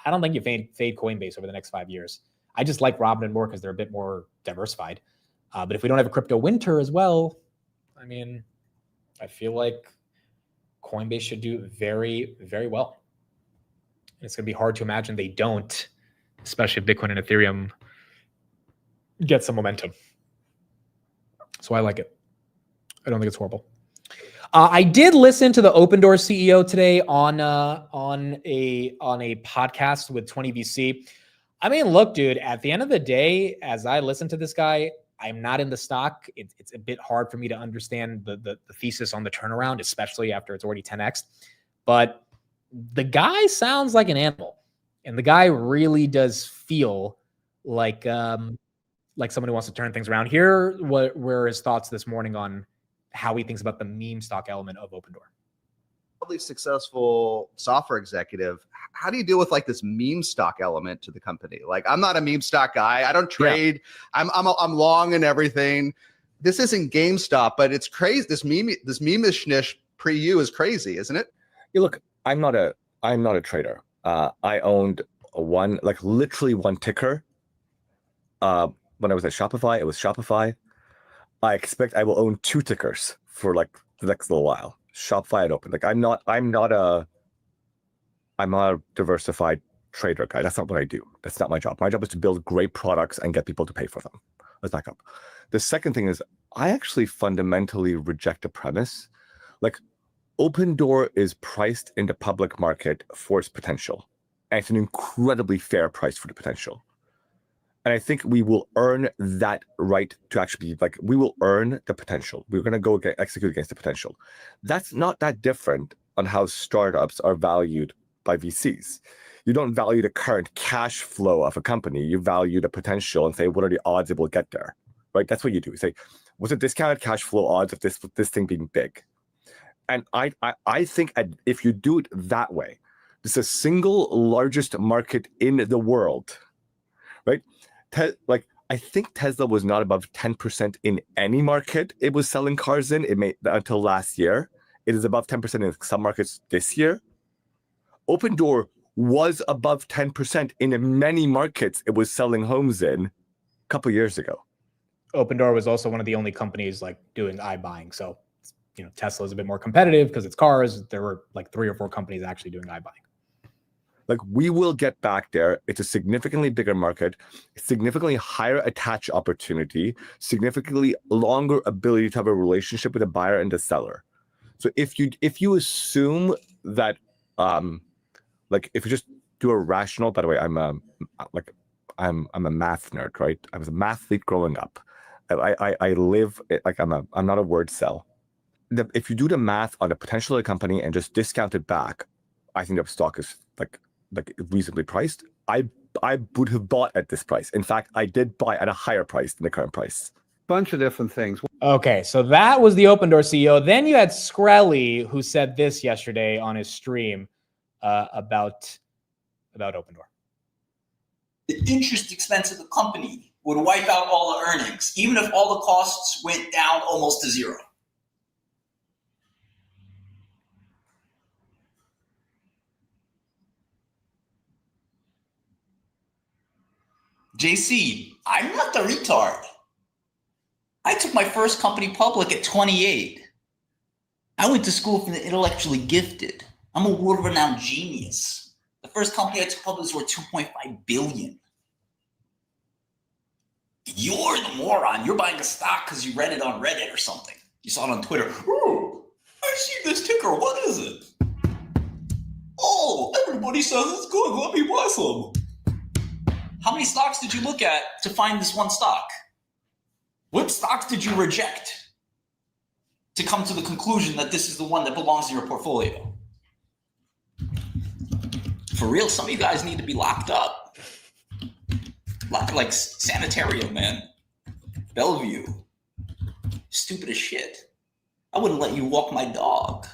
[SPEAKER 1] I don't think you fade Coinbase over the next 5 years. I just like Robinhood more because they're a bit more diversified. But if we don't have a crypto winter as well, I mean, I feel like Coinbase should do very, very well. And it's going to be hard to imagine they don't, especially if Bitcoin and Ethereum get some momentum. So I like it. I don't think it's horrible. I did listen to the Open Door CEO today on a podcast with 20VC. I mean, look, dude, at the end of the day, as I listen to this guy, I'm not in the stock. It's a bit hard for me to understand the thesis on the turnaround, especially after it's already 10x. But the guy sounds like an animal, and the guy really does feel like someone who wants to turn things around. Here were his thoughts this morning on how he thinks about the meme stock element of Open Door.
[SPEAKER 15] Probably successful software executive. How do you deal with like this meme stock element to the company? Like, I'm not a meme stock guy. I don't trade. Yeah. I'm long and everything. This isn't GameStop, but it's crazy. This meme-ishness pre-you is crazy, isn't it?
[SPEAKER 16] Yeah, look, I'm not a trader. I owned literally one ticker. When I was at Shopify, it was Shopify. I expect I will own 2 tickers for like the next little while. Shopify and Open. Like I'm not a diversified trader guy. That's not what I do. That's not my job. My job is to build great products and get people to pay for them. Let's back up. The second thing is I actually fundamentally reject the premise. Like Open Door is priced in the public market for its potential. And it's an incredibly fair price for the potential. And I think we will earn that right to actually, like, we will earn the potential. We're going to go execute against the potential. That's not that different on how startups are valued by VCs. You don't value the current cash flow of a company. You value the potential and say, what are the odds it will get there, right? That's what you do. You say, what's the discounted cash flow odds of this thing being big? And I think if you do it that way, this is the single largest market in the world, right? I think Tesla was not above 10% in any market it was selling cars in. It made until last year. It is above 10% in some markets this year. Open Door was above 10% in many markets it was selling homes in a couple years ago.
[SPEAKER 1] Open Door was also one of the only companies like doing iBuying. So, Tesla is a bit more competitive because it's cars. There were like 3 or 4 companies actually doing iBuying.
[SPEAKER 16] Like we will get back there. It's a significantly bigger market, significantly higher attach opportunity, significantly longer ability to have a relationship with a buyer and the seller. So if you assume that, like if you just do a rational, by the way, I'm a math nerd, right? I was a mathlete growing up. I live like I'm not a word cell. If you do the math on the potential of the company and just discount it back, I think the stock is like reasonably priced. I would have bought at this price. In fact, I did buy at a higher price than the current price.
[SPEAKER 17] Bunch of different things.
[SPEAKER 1] Okay, so that was the Open Door CEO. Then you had Skrelly, who said this yesterday on his stream about Open Door.
[SPEAKER 18] The interest expense of the company would wipe out all the earnings, even if all the costs went down almost to zero. JC, I'm not the retard. I took my first company public at 28. I went to school for the intellectually gifted. I'm a world-renowned genius. The first company I took public was worth $2.5 billion. You're the moron. You're buying a stock because you read it on Reddit or something. You saw it on Twitter. Ooh, I see this ticker. What is it? Oh, everybody says it's good. Let me buy some. How many stocks did you look at to find this one stock? What stocks did you reject to come to the conclusion that this is the one that belongs in your portfolio? For real, some of you guys need to be locked up. Locked like sanitarium, man. Bellevue. Stupid as shit. I wouldn't let you walk my dog.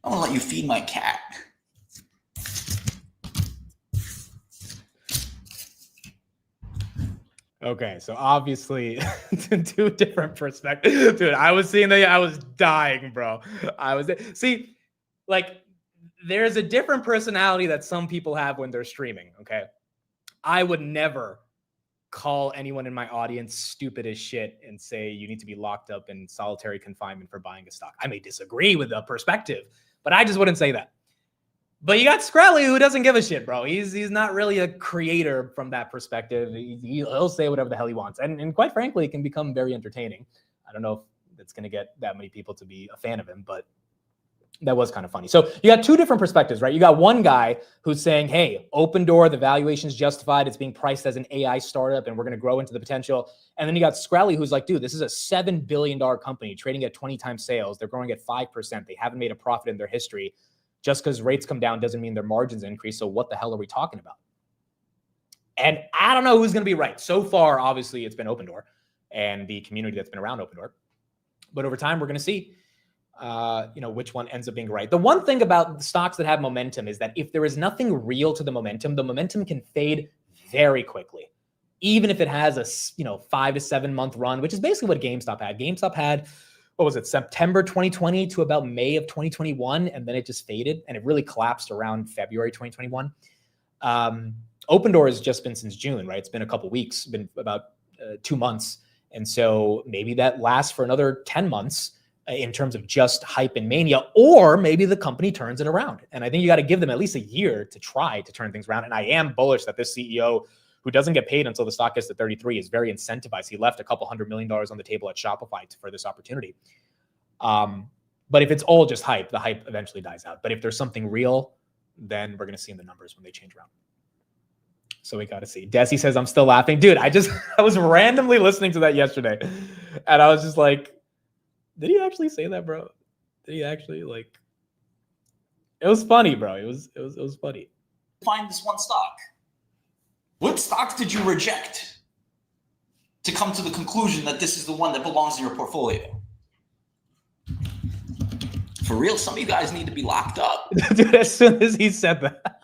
[SPEAKER 18] I wouldn't let you feed my cat.
[SPEAKER 1] Okay, so obviously, 2 different perspectives. Dude, I was seeing that. I was dying, bro. See, like, there's a different personality that some people have when they're streaming, okay? I would never call anyone in my audience stupid as shit and say you need to be locked up in solitary confinement for buying a stock. I may disagree with the perspective, but I just wouldn't say that. But you got Skrelly, who doesn't give a shit, bro. He's not really a creator from that perspective. He'll say whatever the hell he wants. And quite frankly, it can become very entertaining. don't know if it's going to get that many people to be a fan of him, but that was kind of funny. So you got two different perspectives, right? You got one guy who's saying, hey, open door, the valuation is justified. It's being priced as an AI startup and we're going to grow into the potential. And then you got Scrally, who's like, dude, this is a $7 billion company trading at 20 times sales. They're growing at 5%. They haven't made a profit in their history. Just because rates come down doesn't mean their margins increase. So what the hell are we talking about? And I don't know who's going to be right. So far, obviously, it's been Open Door and the community that's been around Open Door. But over time, we're going to see which one ends up being right. The one thing about the stocks that have momentum is that if there is nothing real to the momentum can fade very quickly. Even if it has a 5 to 7 month run, which is basically what GameStop had. GameStop had, what was it, September 2020 to about May of 2021, and then it just faded, and it really collapsed around February 2021. Open Door has just been since June, right? It's been a couple weeks, been about 2 months. And so maybe that lasts for another 10 months in terms of just hype and mania, or maybe the company turns it around. And I think you got to give them at least a year to try to turn things around. And I am bullish that this CEO, who doesn't get paid until the stock gets to 33, is very incentivized. He left a couple $100 million on the table at Shopify for this opportunity. But if it's all just hype, the hype eventually dies out. But if there's something real, then we're going to see in the numbers when they change around. So we got to see. Desi says, I'm still laughing. Dude, I was randomly listening to that yesterday. And I was just like, did he actually say that, bro? Did he actually it was funny, bro. It was funny.
[SPEAKER 18] Find this one stock. What stocks did you reject to come to the conclusion that this is the one that belongs in your portfolio? For real, some of you guys need to be locked up.
[SPEAKER 1] Dude, as soon as he said that.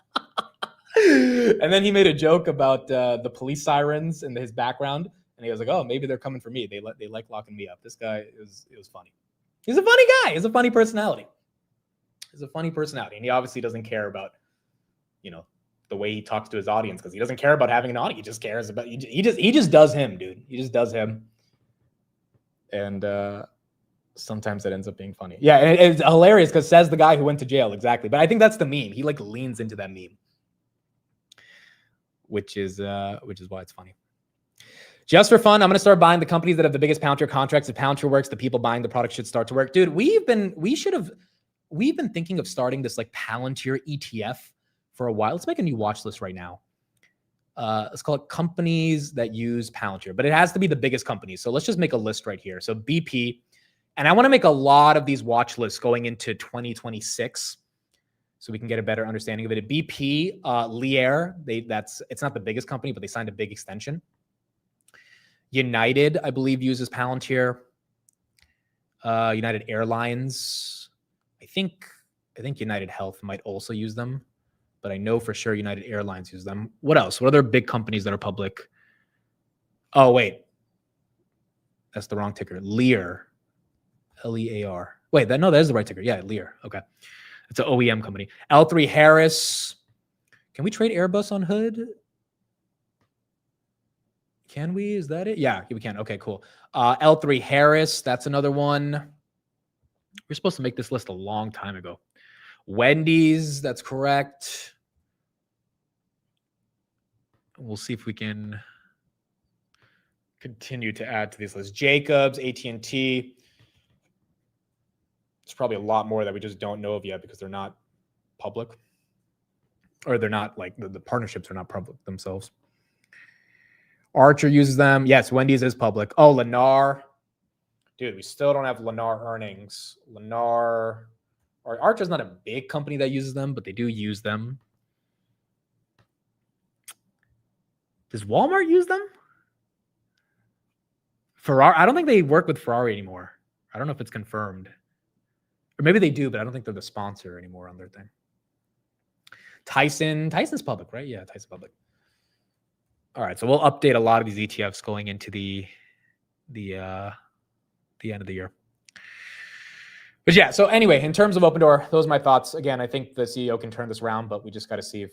[SPEAKER 1] And then he made a joke about the police sirens in his background. And he was like, oh, maybe they're coming for me. They like locking me up. This guy, it was funny. He's a funny guy. He's a funny personality. And he obviously doesn't care about, the way he talks to his audience, because he doesn't care about having an audience. He just cares about, he just does him, dude. He just does him. And sometimes it ends up being funny. Yeah, and it's hilarious because says the guy who went to jail. Exactly. But I think that's the meme. He leans into that meme, which is why it's funny. Just for fun, I'm going to start buying the companies that have the biggest Palantir contracts. If Palantir works, the people buying the product should start to work. Dude, we've been thinking of starting this Palantir ETF for a while. Let's make a new watch list right now. Let's call it companies that use Palantir, but it has to be the biggest companies. So let's just make a list right here. So BP, and I want to make a lot of these watch lists going into 2026. So we can get a better understanding of it. At BP, Lear, it's not the biggest company, but they signed a big extension. United, I believe, uses Palantir. United Airlines, I think United Health might also use them, but I know for sure United Airlines use them. What else? What other big companies that are public? Oh, wait. That's the wrong ticker. Lear. L-E-A-R. Wait, that is the right ticker. Yeah, Lear. Okay. It's an OEM company. L3 Harris. Can we trade Airbus on Hood? Can we? Is that it? Yeah, we can. Okay, cool. L3 Harris. That's another one. We're supposed to make this list a long time ago. Wendy's. That's correct. We'll see if we can continue to add to these lists. Jacobs, AT&T. There's probably a lot more that we just don't know of yet because they're not public, or they're not the partnerships are not public themselves. Archer uses them. Yes, Wendy's is public. Oh, Lennar. Dude, we still don't have Lennar earnings. Archer's not a big company that uses them, but they do use them. Does Walmart use them? Ferrari. I don't think they work with Ferrari anymore. I don't know if it's confirmed. Or maybe they do, but I don't think they're the sponsor anymore on their thing. Tyson's public, right? Yeah, Tyson's public. All right, so we'll update a lot of these ETFs going into the end of the year. But yeah, so anyway, in terms of Open Door, those are my thoughts. Again, I think the CEO can turn this around, but we just got to see if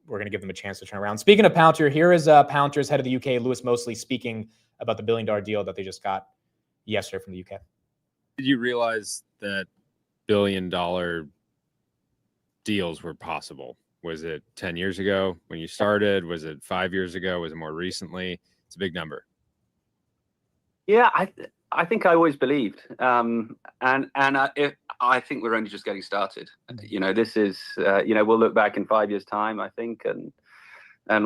[SPEAKER 1] we're going to give them a chance to turn around. Speaking of Palantir, here is Palantir's head of the UK, Lewis Mosley, speaking about the $1 billion deal that they just got yesterday from the UK.
[SPEAKER 17] Did you realize that $1 billion deals were possible? Was it 10 years ago when you started? Was it 5 years ago? Was it more recently? It's a big number.
[SPEAKER 19] Yeah, I think I always believed, and I think we're only just getting started. You know, this is you know, we'll look back in 5 years' time, I think, and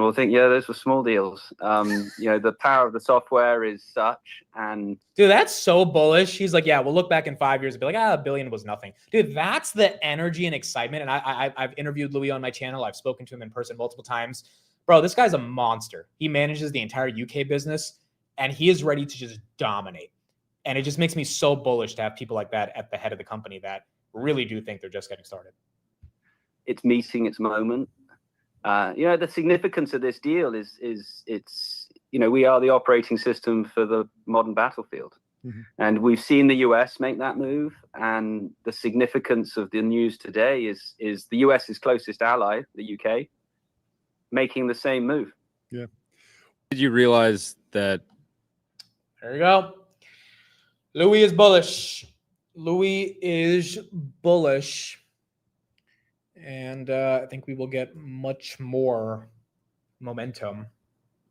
[SPEAKER 19] we'll think, yeah, those were small deals. You know, the power of the software is such, and
[SPEAKER 1] dude, that's so bullish. He's like, yeah, we'll look back in 5 years and be like, $1 billion was nothing. Dude, that's the energy and excitement. And I've interviewed Louis on my channel. I've spoken to him in person multiple times. Bro, this guy's a monster. He manages the entire UK business, and he is ready to just dominate. And it just makes me so bullish to have people like that at the head of the company that really do think they're just getting started.
[SPEAKER 19] it's meeting its moment. You know, the significance of this deal is it's, you know, we are the operating system for the modern battlefield. And we've seen the US make that move. And the significance of the news today is the US's closest ally, the UK, making the same move.
[SPEAKER 17] Yeah. Did you realize that?
[SPEAKER 1] There you go. Louis is bullish. Louis is bullish. And I think we will get much more momentum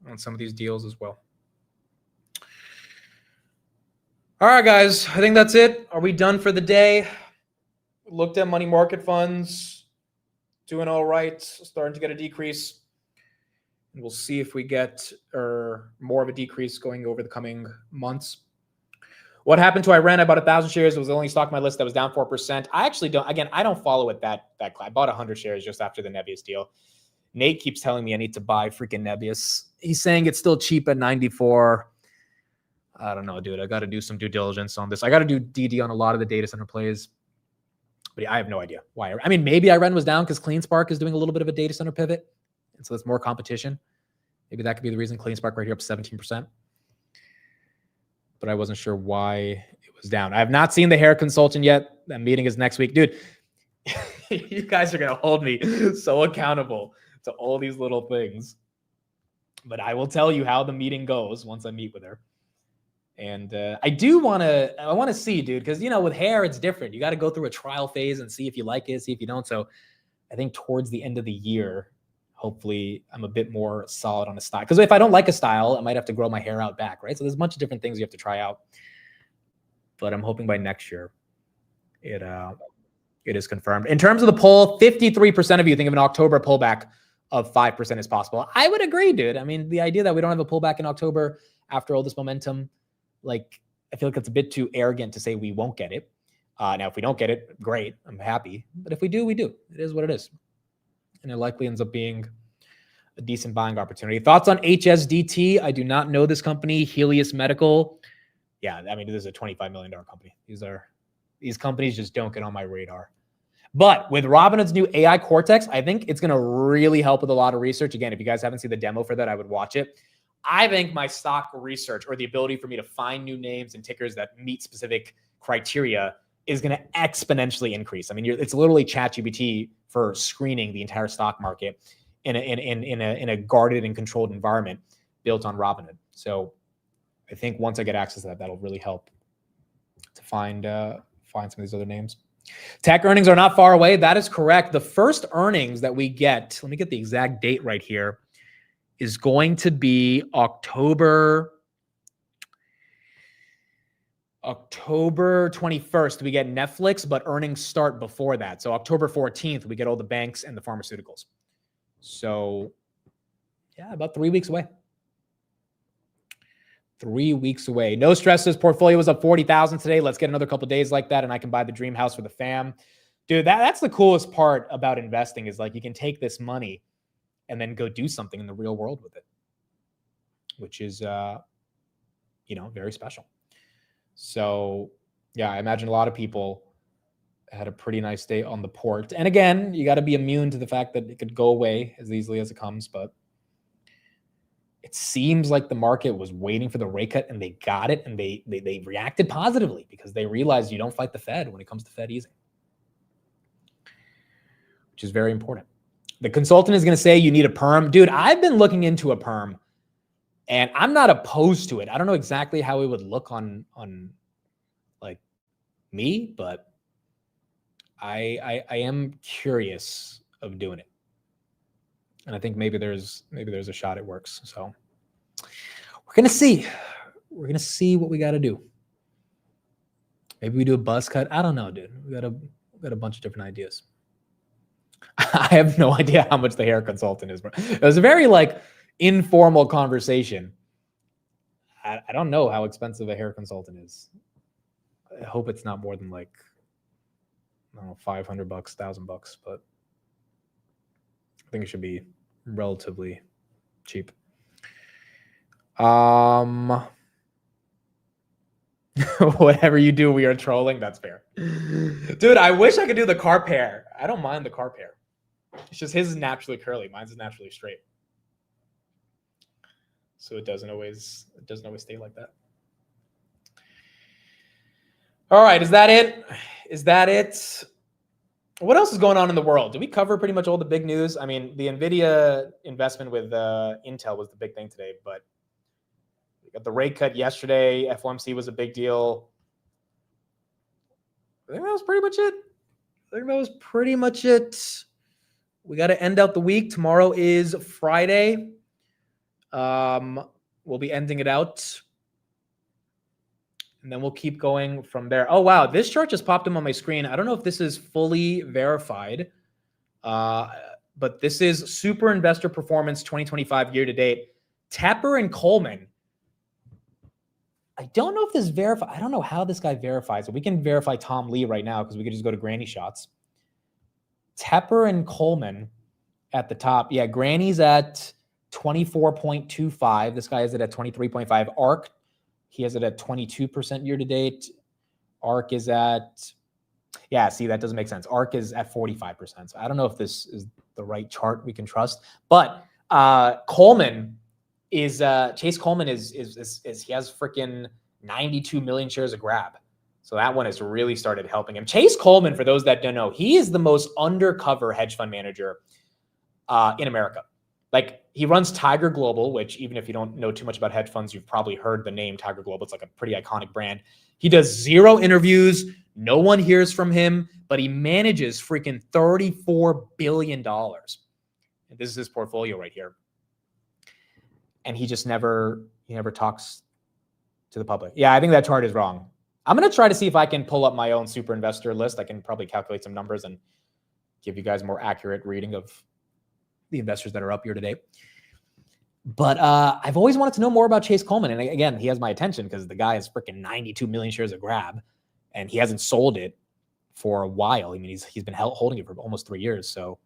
[SPEAKER 1] on some of these deals as well. All right, guys. I think that's it. Are we done for the day? Looked at money market funds. Doing all right. Starting to get a decrease. And we'll see if we get more of a decrease going over the coming months. What happened to Iran? I bought 1,000 shares. It was the only stock on my list that was down 4%. I actually don't. Again, I don't follow it that close. I bought 100 shares just after the Nebius deal. Nate keeps telling me I need to buy freaking Nebius. He's saying it's still cheap at 94. I don't know, dude. I got to do some due diligence on this. I got to do DD on a lot of the data center plays. But yeah, I have no idea why. I mean, maybe Iran was down because CleanSpark is doing a little bit of a data center pivot. And so there's more competition. Maybe that could be the reason. CleanSpark right here up 17%. But I wasn't sure why it was down. I have not seen the hair consultant yet. That meeting is next week. Dude, you guys are going to hold me so accountable to all these little things. But I will tell you how the meeting goes once I meet with her. And I want to see, dude, because, you know, with hair, it's different. You got to go through a trial phase and see if you like it, see if you don't. So I think towards the end of the year, hopefully I'm a bit more solid on a style. Because if I don't like a style, I might have to grow my hair out back, right? So there's a bunch of different things you have to try out. But I'm hoping by next year it is confirmed. In terms of the poll, 53% of you think of an October pullback of 5% is possible. I would agree, dude. I mean, the idea that we don't have a pullback in October after all this momentum, like, I feel like it's a bit too arrogant to say we won't get it. Now, if we don't get it, great. I'm happy. But if we do, we do. It is what it is. And it likely ends up being a decent buying opportunity. Thoughts on HSDT? I do not know this company. Helios Medical. Yeah, I mean, this is a $25 million company. These companies just don't get on my radar. But with Robinhood's new AI Cortex, I think it's going to really help with a lot of research. Again, if you guys haven't seen the demo for that, I would watch it. I think my stock research, or the ability for me to find new names and tickers that meet specific criteria, is going to exponentially increase. I mean, it's literally ChatGPT for screening the entire stock market in a guarded and controlled environment built on Robinhood. So I think once I get access to that, that'll really help to find some of these other names. Tech earnings are not far away. That is correct. The first earnings that we get, let me get the exact date right here, is going to be October 21st. We get Netflix, but earnings start before that. So October 14th, we get all the banks and the pharmaceuticals. So yeah, about 3 weeks away. 3 weeks away. No stresses. Portfolio was up 40,000 today. Let's get another couple days like that, and I can buy the dream house for the fam. Dude, that's the coolest part about investing, is like you can take this money and then go do something in the real world with it, which is, very special. So yeah, I imagine a lot of people had a pretty nice day on the port. And again, you got to be immune to the fact that it could go away as easily as it comes, but it seems like the market was waiting for the rate cut, and they got it, and they reacted positively because they realized you don't fight the Fed when it comes to Fed easing, which is very important. The consultant is going to say you need a perm. Dude, I've been looking into a perm, and I'm not opposed to it. I don't know exactly how it would look on like me, but I am curious of doing it. And I think maybe there's a shot it works. So we're going to see. We're going to see what we got to do. Maybe we do a buzz cut. I don't know, dude. We got a bunch of different ideas. I have no idea how much the hair consultant is, bro. It was a very like informal conversation. I don't know how expensive a hair consultant is. I hope it's not more than like, I don't know, $500, $1,000, but I think it should be relatively cheap. Whatever you do, we are trolling. That's fair. Dude, I wish I could do the carp hair. I don't mind the carp hair. It's just his is naturally curly. Mine's is naturally straight. So it doesn't always stay like that. All right, is that it? Is that it? What else is going on in the world? Did we cover pretty much all the big news? I mean, the Nvidia investment with Intel was the big thing today, but we got the rate cut yesterday. FOMC was a big deal. I think that was pretty much it. We got to end out the week. Tomorrow is Friday. We'll be ending it out. And then we'll keep going from there. Oh, wow. This chart just popped up on my screen. I don't know if this is fully verified, but this is Super Investor Performance 2025 year to date. Tepper and Coleman. I don't know if this verifies. I don't know how this guy verifies it. We can verify Tom Lee right now because we could just go to Granny Shots. Tepper and Coleman at the top. Yeah, Granny's at 24.25. This guy has it at 23.5. ARC, he has it at 22% year to date. ARC is at, yeah, see, that doesn't make sense. ARC is at 45%. So I don't know if this is the right chart we can trust. But Coleman is, Chase Coleman is he has freaking 92 million shares of Grab. So that one has really started helping him. Chase Coleman, for those that don't know, he is the most undercover hedge fund manager in America. Like, he runs Tiger Global, which even if you don't know too much about hedge funds, you've probably heard the name Tiger Global. It's like a pretty iconic brand. He does 0 interviews. No one hears from him, but he manages freaking $34 billion. And this is his portfolio right here. And he just never talks to the public. Yeah, I think that chart is wrong. I'm going to try to see if I can pull up my own super investor list. I can probably calculate some numbers and give you guys a more accurate reading of the investors that are up here today. But I've always wanted to know more about Chase Coleman. And again, he has my attention because the guy has freaking 92 million shares of Grab and he hasn't sold it for a while. I mean, he's been holding it for almost 3 years. So,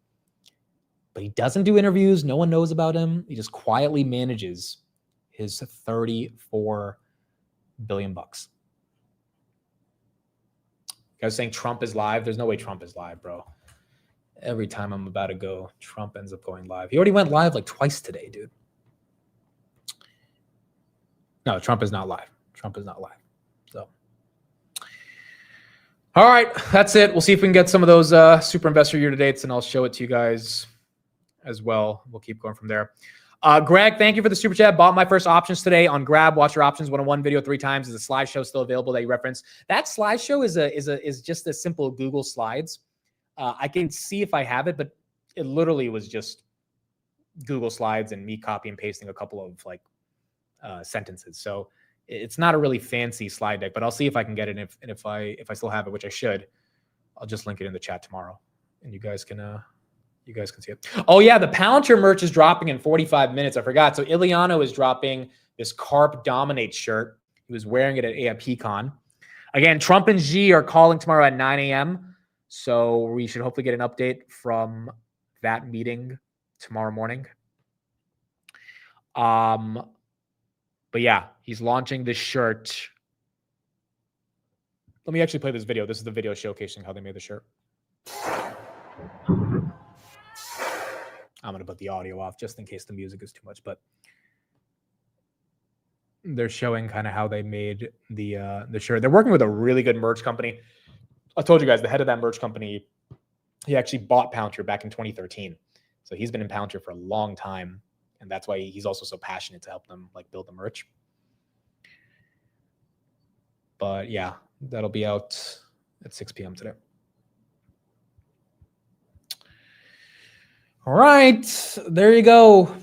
[SPEAKER 1] but he doesn't do interviews. No one knows about him. He just quietly manages his $34 billion. Guys saying Trump is live. There's no way Trump is live, bro. Every time I'm about to go, Trump ends up going live. He already went live like twice today, dude. No, Trump is not live. Trump is not live. So, all right, that's it. We'll see if we can get some of those super investor year to dates, and I'll show it to you guys as well. We'll keep going from there. Greg, thank you for the super chat. Bought my first options today on Grab. Watch your options 101 video 3 times. Is a slideshow still available that you referenced? That slideshow is just a simple Google Slides. I can see if I have it, but it literally was just Google Slides and me copy and pasting a couple of like sentences. So it's not a really fancy slide deck, but I'll see if I can get it. And if I still have it, which I should, I'll just link it in the chat tomorrow, and you guys can see it. Oh yeah, the Palantir merch is dropping in 45 minutes. I forgot. So Iliano is dropping this Carp Dominate shirt. He was wearing it at AIPCon. Again, Trump and Xi are calling tomorrow at 9 a.m. So we should hopefully get an update from that meeting tomorrow morning. But yeah, he's launching this shirt. Let me actually play this video. This is the video showcasing how they made the shirt. I'm going to put the audio off just in case the music is too much, but they're showing kind of how they made the shirt. They're working with a really good merch company. I told you guys the head of that merch company, he actually bought Palantir back in 2013. So he's been in Palantir for a long time. And that's why he's also so passionate to help them like build the merch. But yeah, that'll be out at 6 p.m. today. All right, there you go.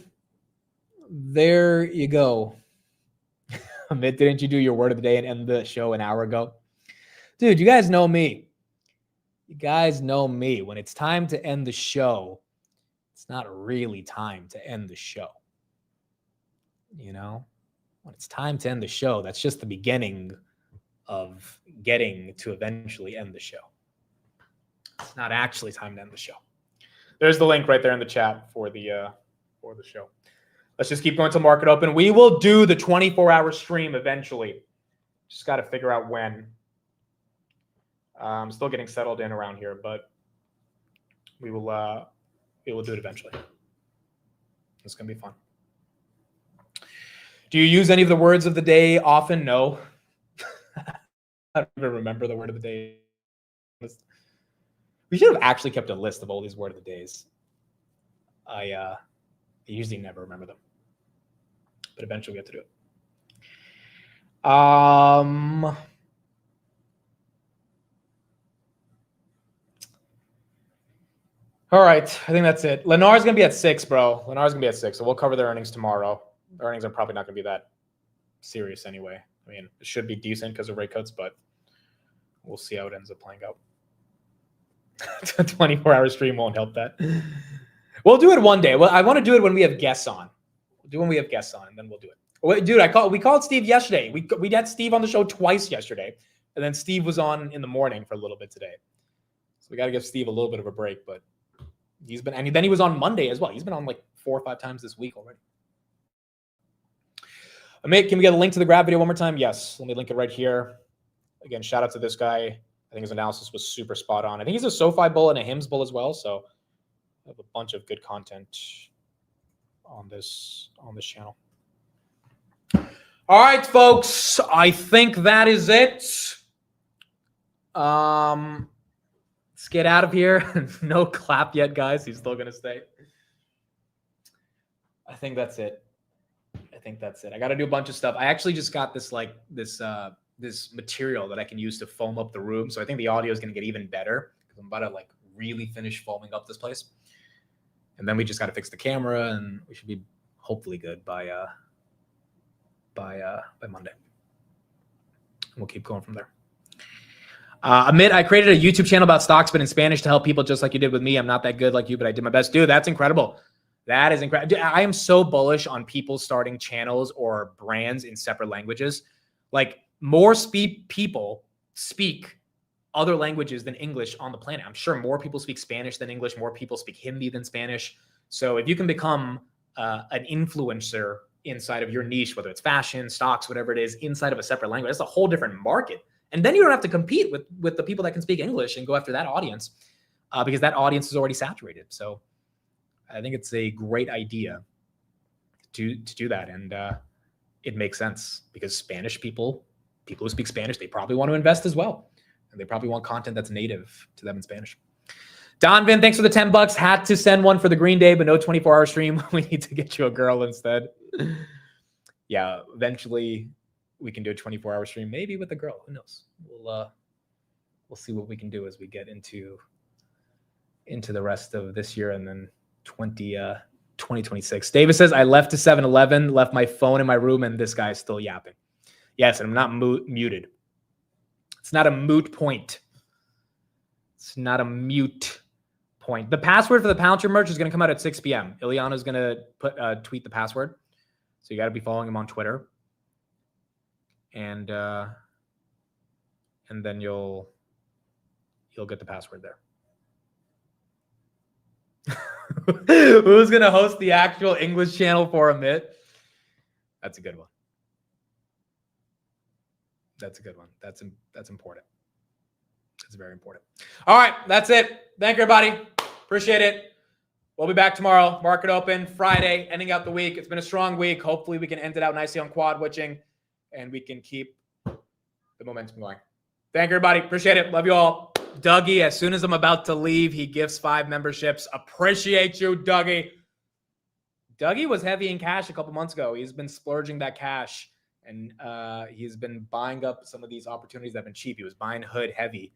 [SPEAKER 1] There you go. Amit, didn't you do your word of the day and end the show an hour ago? Dude, you guys know me. You guys know me. When it's time to end the show, it's not really time to end the show. You know, when it's time to end the show, that's just the beginning of getting to eventually end the show. It's not actually time to end the show. There's the link right there in the chat for the show. Let's just keep going till market open. We will do the 24-hour stream eventually. Just got to figure out when. I'm still getting settled in around here, but we will do it eventually. It's gonna be fun. Do you use any of the words of the day often? No. I don't even remember the word of the day. We should have actually kept a list of all these word of the days. I usually never remember them, but eventually we have to do it. All right, I think that's it. Lennar's going to be at 6, bro. Lennar's going to be at 6, so we'll cover their earnings tomorrow. The earnings are probably not going to be that serious anyway. I mean, it should be decent because of rate cuts, but we'll see how it ends up playing out. A 24-hour stream won't help that. We'll do it one day. Well, I want to do it when we have guests on. We'll do when we have guests on, and then we'll do it. Wait, dude, we called Steve yesterday. We had Steve on the show twice yesterday, and then Steve was on in the morning for a little bit today. So we got to give Steve a little bit of a break, but he's been, and then he was on Monday as well. He's been on like 4 or 5 times this week already. Amit, can we get a link to the grab video one more time? Yes, let me link it right here. Again, shout out to this guy. I think his analysis was super spot on. I think he's a SoFi bull and a HIMS bull as well. So I have a bunch of good content on this channel. All right, folks. I think that is it. Let's get out of here. No clap yet, guys. He's still gonna stay. I think that's it. I got to do a bunch of stuff. I actually just got this this material that I can use to foam up the room. So I think the audio is going to get even better because I'm about to like really finish foaming up this place. And then we just got to fix the camera, and we should be hopefully good by Monday. And we'll keep going from there. Amit, I created a YouTube channel about stocks, but in Spanish to help people just like you did with me. I'm not that good like you, but I did my best. Dude, that's incredible. That is incredible. I am so bullish on people starting channels or brands in separate languages. Like more people speak other languages than English on the planet. I'm sure more people speak Spanish than English. More people speak Hindi than Spanish. So if you can become an influencer inside of your niche, whether it's fashion, stocks, whatever it is, inside of a separate language, that's a whole different market. And then you don't have to compete with the people that can speak English and go after that audience because that audience is already saturated. So I think it's a great idea to do that. And it makes sense because Spanish people who speak Spanish, they probably want to invest as well. And they probably want content that's native to them in Spanish. Donvin, thanks for the $10. Had to send one for the Green Day, but no 24-hour stream. We need to get you a girl instead. Yeah, eventually we can do a 24-hour stream, maybe with a girl. Who knows? We'll see what we can do as we get into the rest of this year and then 2026. Davis says, I left to 7-Eleven, left my phone in my room, and this guy's still yapping. Yes, and I'm not muted. It's not a moot point. It's not a mute point. The password for the Palantir merch is going to come out at 6 p.m. Ileana's going to tweet the password. So you got to be following him on Twitter. And then you'll get the password there. Who's going to host the actual English channel for Amit? That's a good one. That's a good one. That's important. That's very important. All right, that's it. Thank you, everybody. Appreciate it. We'll be back tomorrow. Market open Friday, ending out the week. It's been a strong week. Hopefully, we can end it out nicely on quad witching, and we can keep the momentum going. Thank you, everybody. Appreciate it. Love you all. Dougie, as soon as I'm about to leave, he gifts 5 memberships. Appreciate you, Dougie. Dougie was heavy in cash a couple months ago. He's been splurging that cash, and he's been buying up some of these opportunities that have been cheap. He was buying Hood heavy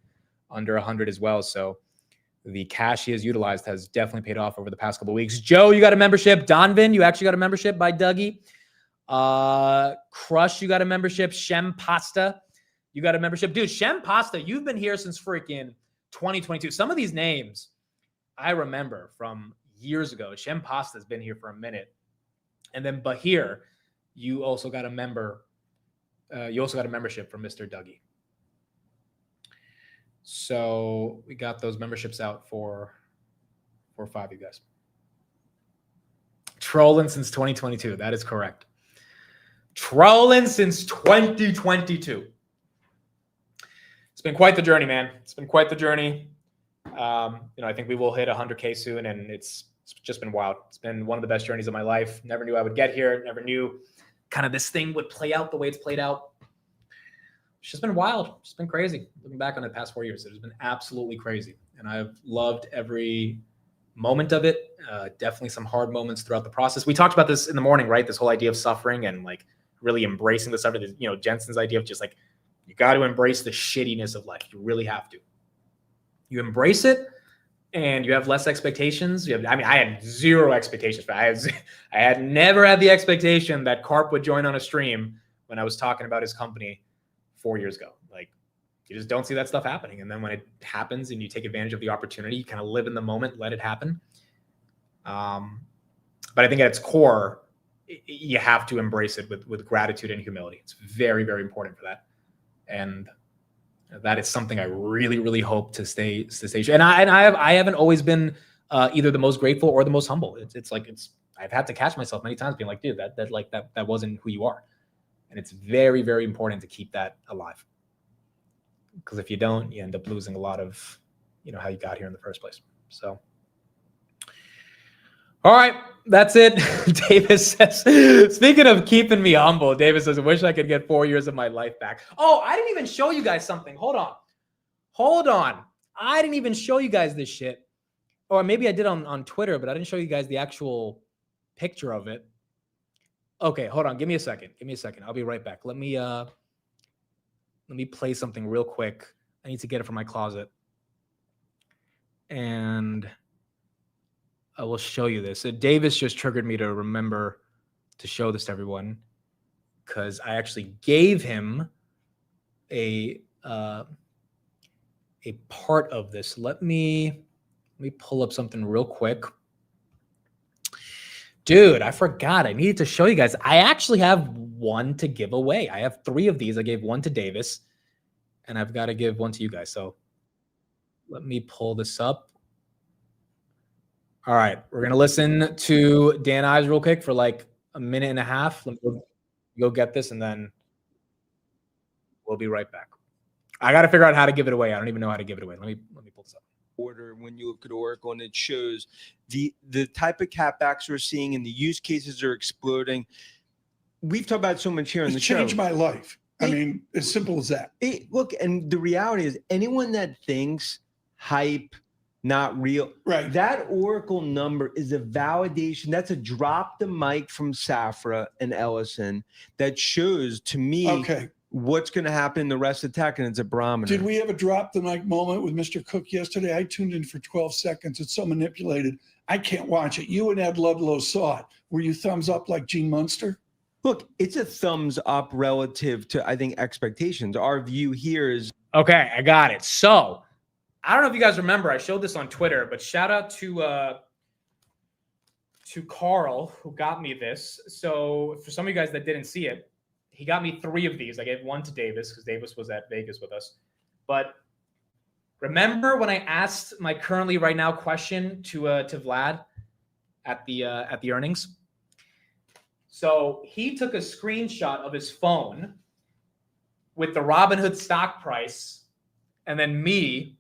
[SPEAKER 1] under 100 as well. So the cash he has utilized has definitely paid off over the past couple of weeks. Joe, you got a membership. Donvin, you actually got a membership by Dougie. Crush, you got a membership. Shem Pasta, You got a membership. Dude, Shem Pasta, you've been here since freaking 2022. Some of these names I remember from years ago. Shem Pasta's been here for a minute. And then Bahir, you also got a member. You also got a membership from Mr. Dougie. So we got those memberships out for 5 of you guys. Trolling since 2022. That is correct. Trolling since 2022. It's been quite the journey, man. It's been quite the journey. I think we will hit 100K soon, and it's just been wild. It's been one of the best journeys of my life. Never knew I would get here. Never knew kind of this thing would play out the way it's played out. It's just been wild. It's been crazy. Looking back on the past 4 years, it has been absolutely crazy. And I've loved every moment of it. Definitely some hard moments throughout the process. We talked about this in the morning, right? This whole idea of suffering and like really embracing the suffering. Jensen's idea of just like, you got to embrace the shittiness of life. You really have to. You embrace it and you have less expectations. I had zero expectations. I had never had the expectation that Karp would join on a stream when I was talking about his company 4 years ago. Like, you just don't see that stuff happening. And then when it happens and you take advantage of the opportunity, you kind of live in the moment, let it happen. But I think at its core, you have to embrace it with gratitude and humility. It's very, very important for that. And that is something I really, really hope to stay. And I haven't always been either the most grateful or the most humble. I've had to catch myself many times being like, dude, that wasn't who you are. And it's very, very important to keep that alive. Because if you don't, you end up losing a lot of, how you got here in the first place. So, all right, that's it. Davis says, speaking of keeping me humble, Davis says, I wish I could get 4 years of my life back. Oh, I didn't even show you guys something. Hold on. I didn't even show you guys this shit. Or maybe I did on Twitter, but I didn't show you guys the actual picture of it. Okay, hold on. Give me a second. I'll be right back. Let me play something real quick. I need to get it from my closet. And I will show you this. So Davis just triggered me to remember to show this to everyone because I actually gave him a part of this. Let me pull up something real quick. Dude, I forgot. I needed to show you guys. I actually have one to give away. I have 3 of these. I gave one to Davis, and I've got to give one to you guys. So let me pull this up. All right, we're going to listen to Dan Ives real quick for like a minute and a half. Let me go get this, and then we'll be right back. I got to figure out how to give it away. I don't even know how to give it away. Let me pull this up.
[SPEAKER 20] Order when you look at Oracle, and it shows the type of CapEx we're seeing and the use cases are exploding. We've talked about so much here on the show.
[SPEAKER 21] Changed my life. I mean, as simple as that.
[SPEAKER 20] Look, and the reality is, anyone that thinks hype, not real,
[SPEAKER 21] right?
[SPEAKER 20] That Oracle number is a validation. That's a drop the mic from Safra and Ellison that shows to me what's going to happen in the rest of tech, and it's a barometer.
[SPEAKER 21] Did we have a drop the mic moment with Mr. Cook yesterday? I tuned in for 12 seconds. It's so manipulated. I can't watch it. You and Ed Ludlow saw it. Were you thumbs up like Gene Munster?
[SPEAKER 20] Look, it's a thumbs up relative to, I think, expectations. Our view here is...
[SPEAKER 1] Okay, I got it. So, I don't know if you guys remember, I showed this on Twitter, but shout out to Carl who got me this. So, for some of you guys that didn't see it, he got me 3 of these. I gave one to Davis because Davis was at Vegas with us. But remember when I asked my currently right now question to Vlad at the earnings? So he took a screenshot of his phone with the Robinhood stock price and then me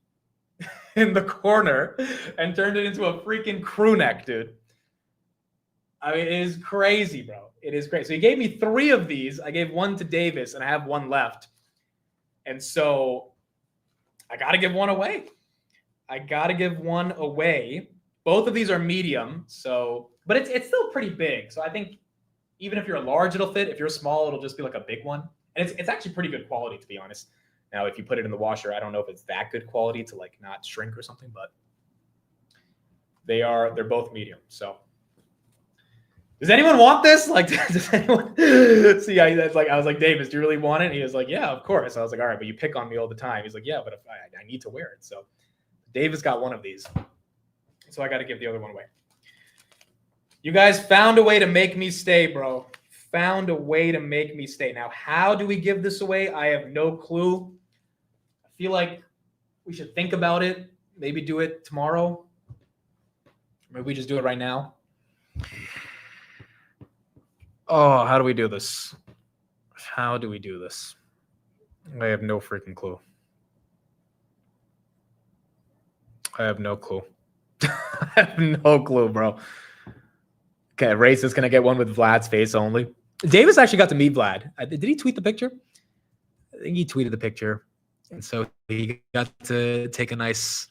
[SPEAKER 1] in the corner and turned it into a freaking crew neck, dude. I mean, it is crazy, bro. It is crazy. So he gave me 3 of these. I gave one to Davis, and I have one left. And so I got to give one away. Both of these are medium, so but it's still pretty big. So I think even if you're a large, it'll fit. If you're small, it'll just be like a big one. And it's actually pretty good quality, to be honest. Now, if you put it in the washer, I don't know if it's that good quality to like not shrink or something, but they're both medium. So does anyone want this? Like, does anyone see? I was like, Davis, do you really want it? And he was like, yeah, of course. I was like, all right, but you pick on me all the time. He's like, yeah, but if I need to wear it. So Davis got one of these. So I got to give the other one away. You guys found a way to make me stay, bro. Found a way to make me stay. Now, how do we give this away? I have no clue. I feel like we should think about it. Maybe do it tomorrow. Maybe we just do it right now. Oh, how do we do this? How do we do this? I have no freaking clue. I have no clue. I have no clue, bro. Okay, Race is going to get one with Vlad's face only. Davis actually got to meet Vlad. Did he tweet the picture? I think he tweeted the picture. And so he got to take a nice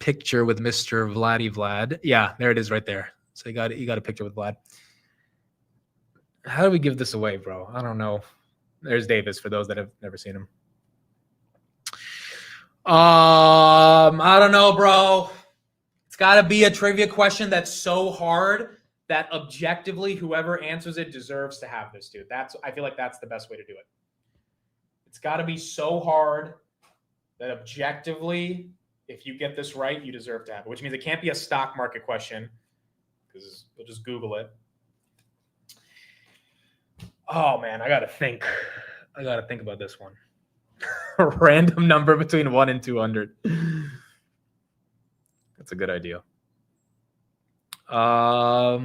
[SPEAKER 1] picture with Mr. Vlad. Yeah, there it is right there. So he got a picture with Vlad. How do we give this away, bro? I don't know. There's Davis for those that have never seen him. I don't know, bro. It's got to be a trivia question that's so hard that objectively whoever answers it deserves to have this, dude. I feel like that's the best way to do it. It's got to be so hard that objectively, if you get this right, you deserve to have it, which means it can't be a stock market question because we'll just Google it. Oh, man, I got to think. I got to think about this one. A random number between 1 and 200. That's a good idea. I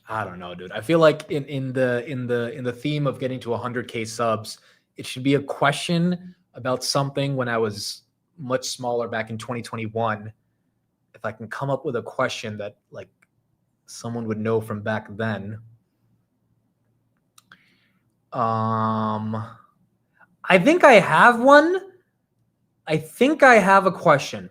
[SPEAKER 1] don't know, dude. I feel like in the theme of getting to 100K subs, it should be a question about something when I was much smaller back in 2021. If I can come up with a question that like someone would know from back then. I think I have one. I think I have a question.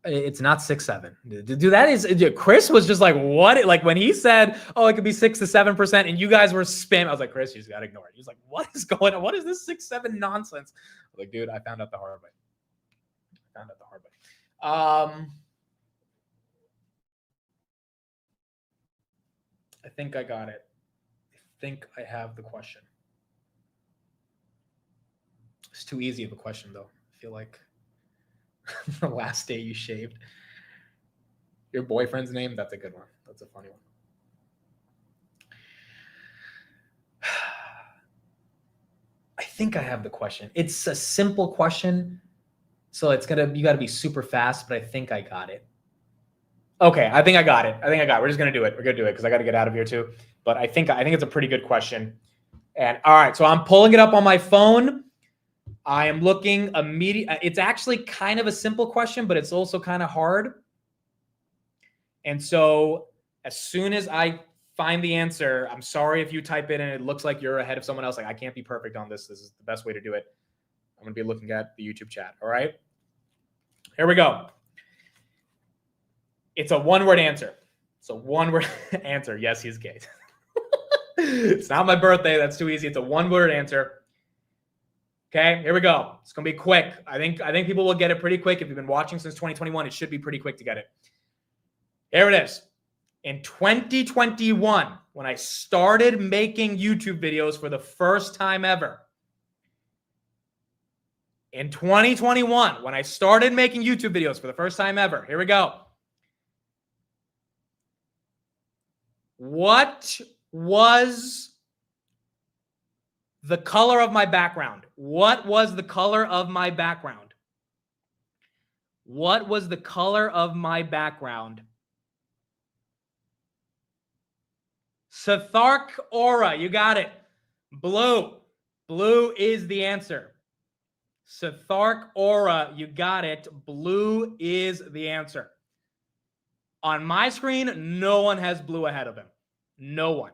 [SPEAKER 1] It's not 6-7. Dude, that is Chris was just like, what? Like when he said, oh, it could be 6 to 7%, and you guys were spamming. I was like, Chris, you just gotta ignore it. He's like, what is going on? What is this 6-7 nonsense? I was like, dude, I found out the hard way. I think I got it. I think I have the question. It's too easy of a question, though. I feel like the last day you shaved. Your boyfriend's name? That's a good one. That's a funny one. I think I have the question. It's a simple question, so you got to be super fast, but I think I got it. Okay, I think I got it. We're just gonna do it. We're gonna do it because I got to get out of here too. But I think it's a pretty good question. And all right, so I'm pulling it up on my phone. I am looking immediately. It's actually kind of a simple question, but it's also kind of hard. And so as soon as I find the answer, I'm sorry if you type it and it looks like you're ahead of someone else. Like I can't be perfect on this. This is the best way to do it. I'm going to be looking at the YouTube chat. All right. Here we go. It's a one-word answer. It's a one-word answer. Yes, he's gay. It's not my birthday. That's too easy. It's a one-word answer. Okay, here we go. It's going to be quick. I think people will get it pretty quick. If you've been watching since 2021, it should be pretty quick to get it. Here it is. In 2021, when I started making YouTube videos for the first time ever, in 2021, when I started making YouTube videos for the first time ever, here we go. What was the color of my background? What was the color of my background? What was the color of my background? Sathark Aura, you got it. Blue. Blue is the answer. Sathark Aura, you got it. Blue is the answer. On my screen, no one has blue ahead of him. No one.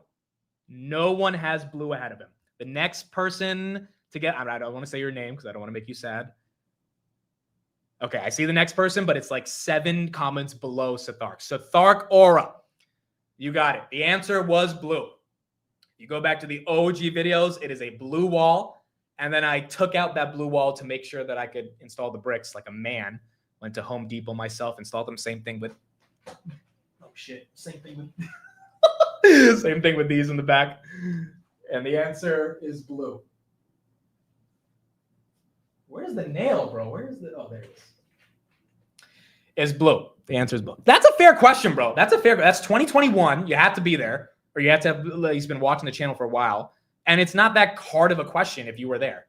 [SPEAKER 1] No one has blue ahead of him. The next person to get, I don't want to say your name because I don't want to make you sad. Okay, I see the next person, but it's like 7 comments below Sathark. Sathark Aura. You got it. The answer was blue. You go back to the OG videos, it is a blue wall. And then I took out that blue wall to make sure that I could install the bricks like a man. Went to Home Depot myself, installed them. Same thing with Oh shit. Same thing with same thing with these in the back. And the answer is blue. Where's the nail, bro? Where's the there it is. It's blue. The answer is blue. That's a fair question, bro. That's 2021. You have to be there, or you have to have at least been watching the channel for a while. And it's not that hard of a question if you were there.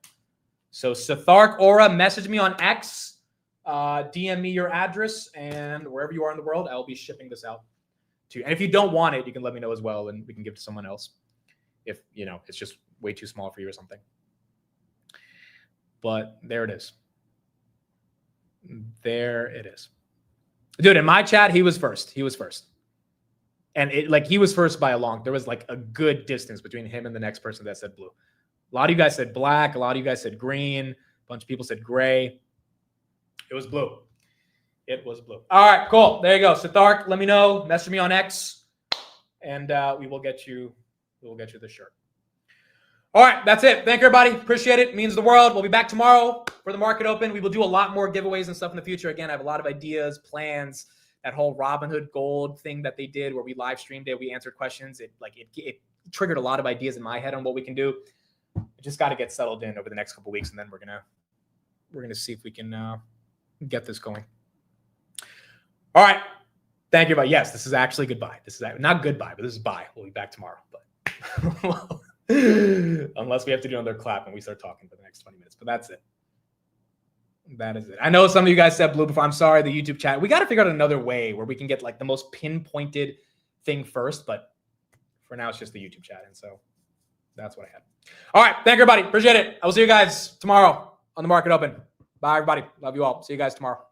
[SPEAKER 1] So Sathark Aura, message me on X, DM me your address, and wherever you are in the world, I'll be shipping this out to you. And if you don't want it, you can let me know as well, and we can give it to someone else if it's just way too small for you or something. But there it is. There it is. Dude, in my chat, he was first. He was first. And he was first by a long. There was like a good distance between him and the next person that said blue. A lot of you guys said black. A lot of you guys said green. A bunch of people said gray. It was blue. It was blue. All right, cool. There you go. Sathark, let me know. Message me on X, and we will get you. We will get you the shirt. All right, that's it. Thank you, everybody. Appreciate it. It means the world. We'll be back tomorrow for the market open. We will do a lot more giveaways and stuff in the future. Again, I have a lot of ideas, plans. That whole Robinhood Gold thing that they did where we live streamed it, we answered questions. It triggered a lot of ideas in my head on what we can do. I just got to get settled in over the next couple of weeks, and then we're gonna see if we can get this going. All right. Thank you, everybody. Yes, this is actually goodbye. This is not goodbye, but this is bye. We'll be back tomorrow. But unless we have to do another clap and we start talking for the next 20 minutes. But that's it. That is it. I know some of you guys said blue before. I'm sorry, the YouTube chat. We got to figure out another way where we can get like the most pinpointed thing first. But for now, it's just the YouTube chat. And so that's what I had. All right. Thank you, everybody. Appreciate it. I will see you guys tomorrow on the market open. Bye, everybody. Love you all. See you guys tomorrow.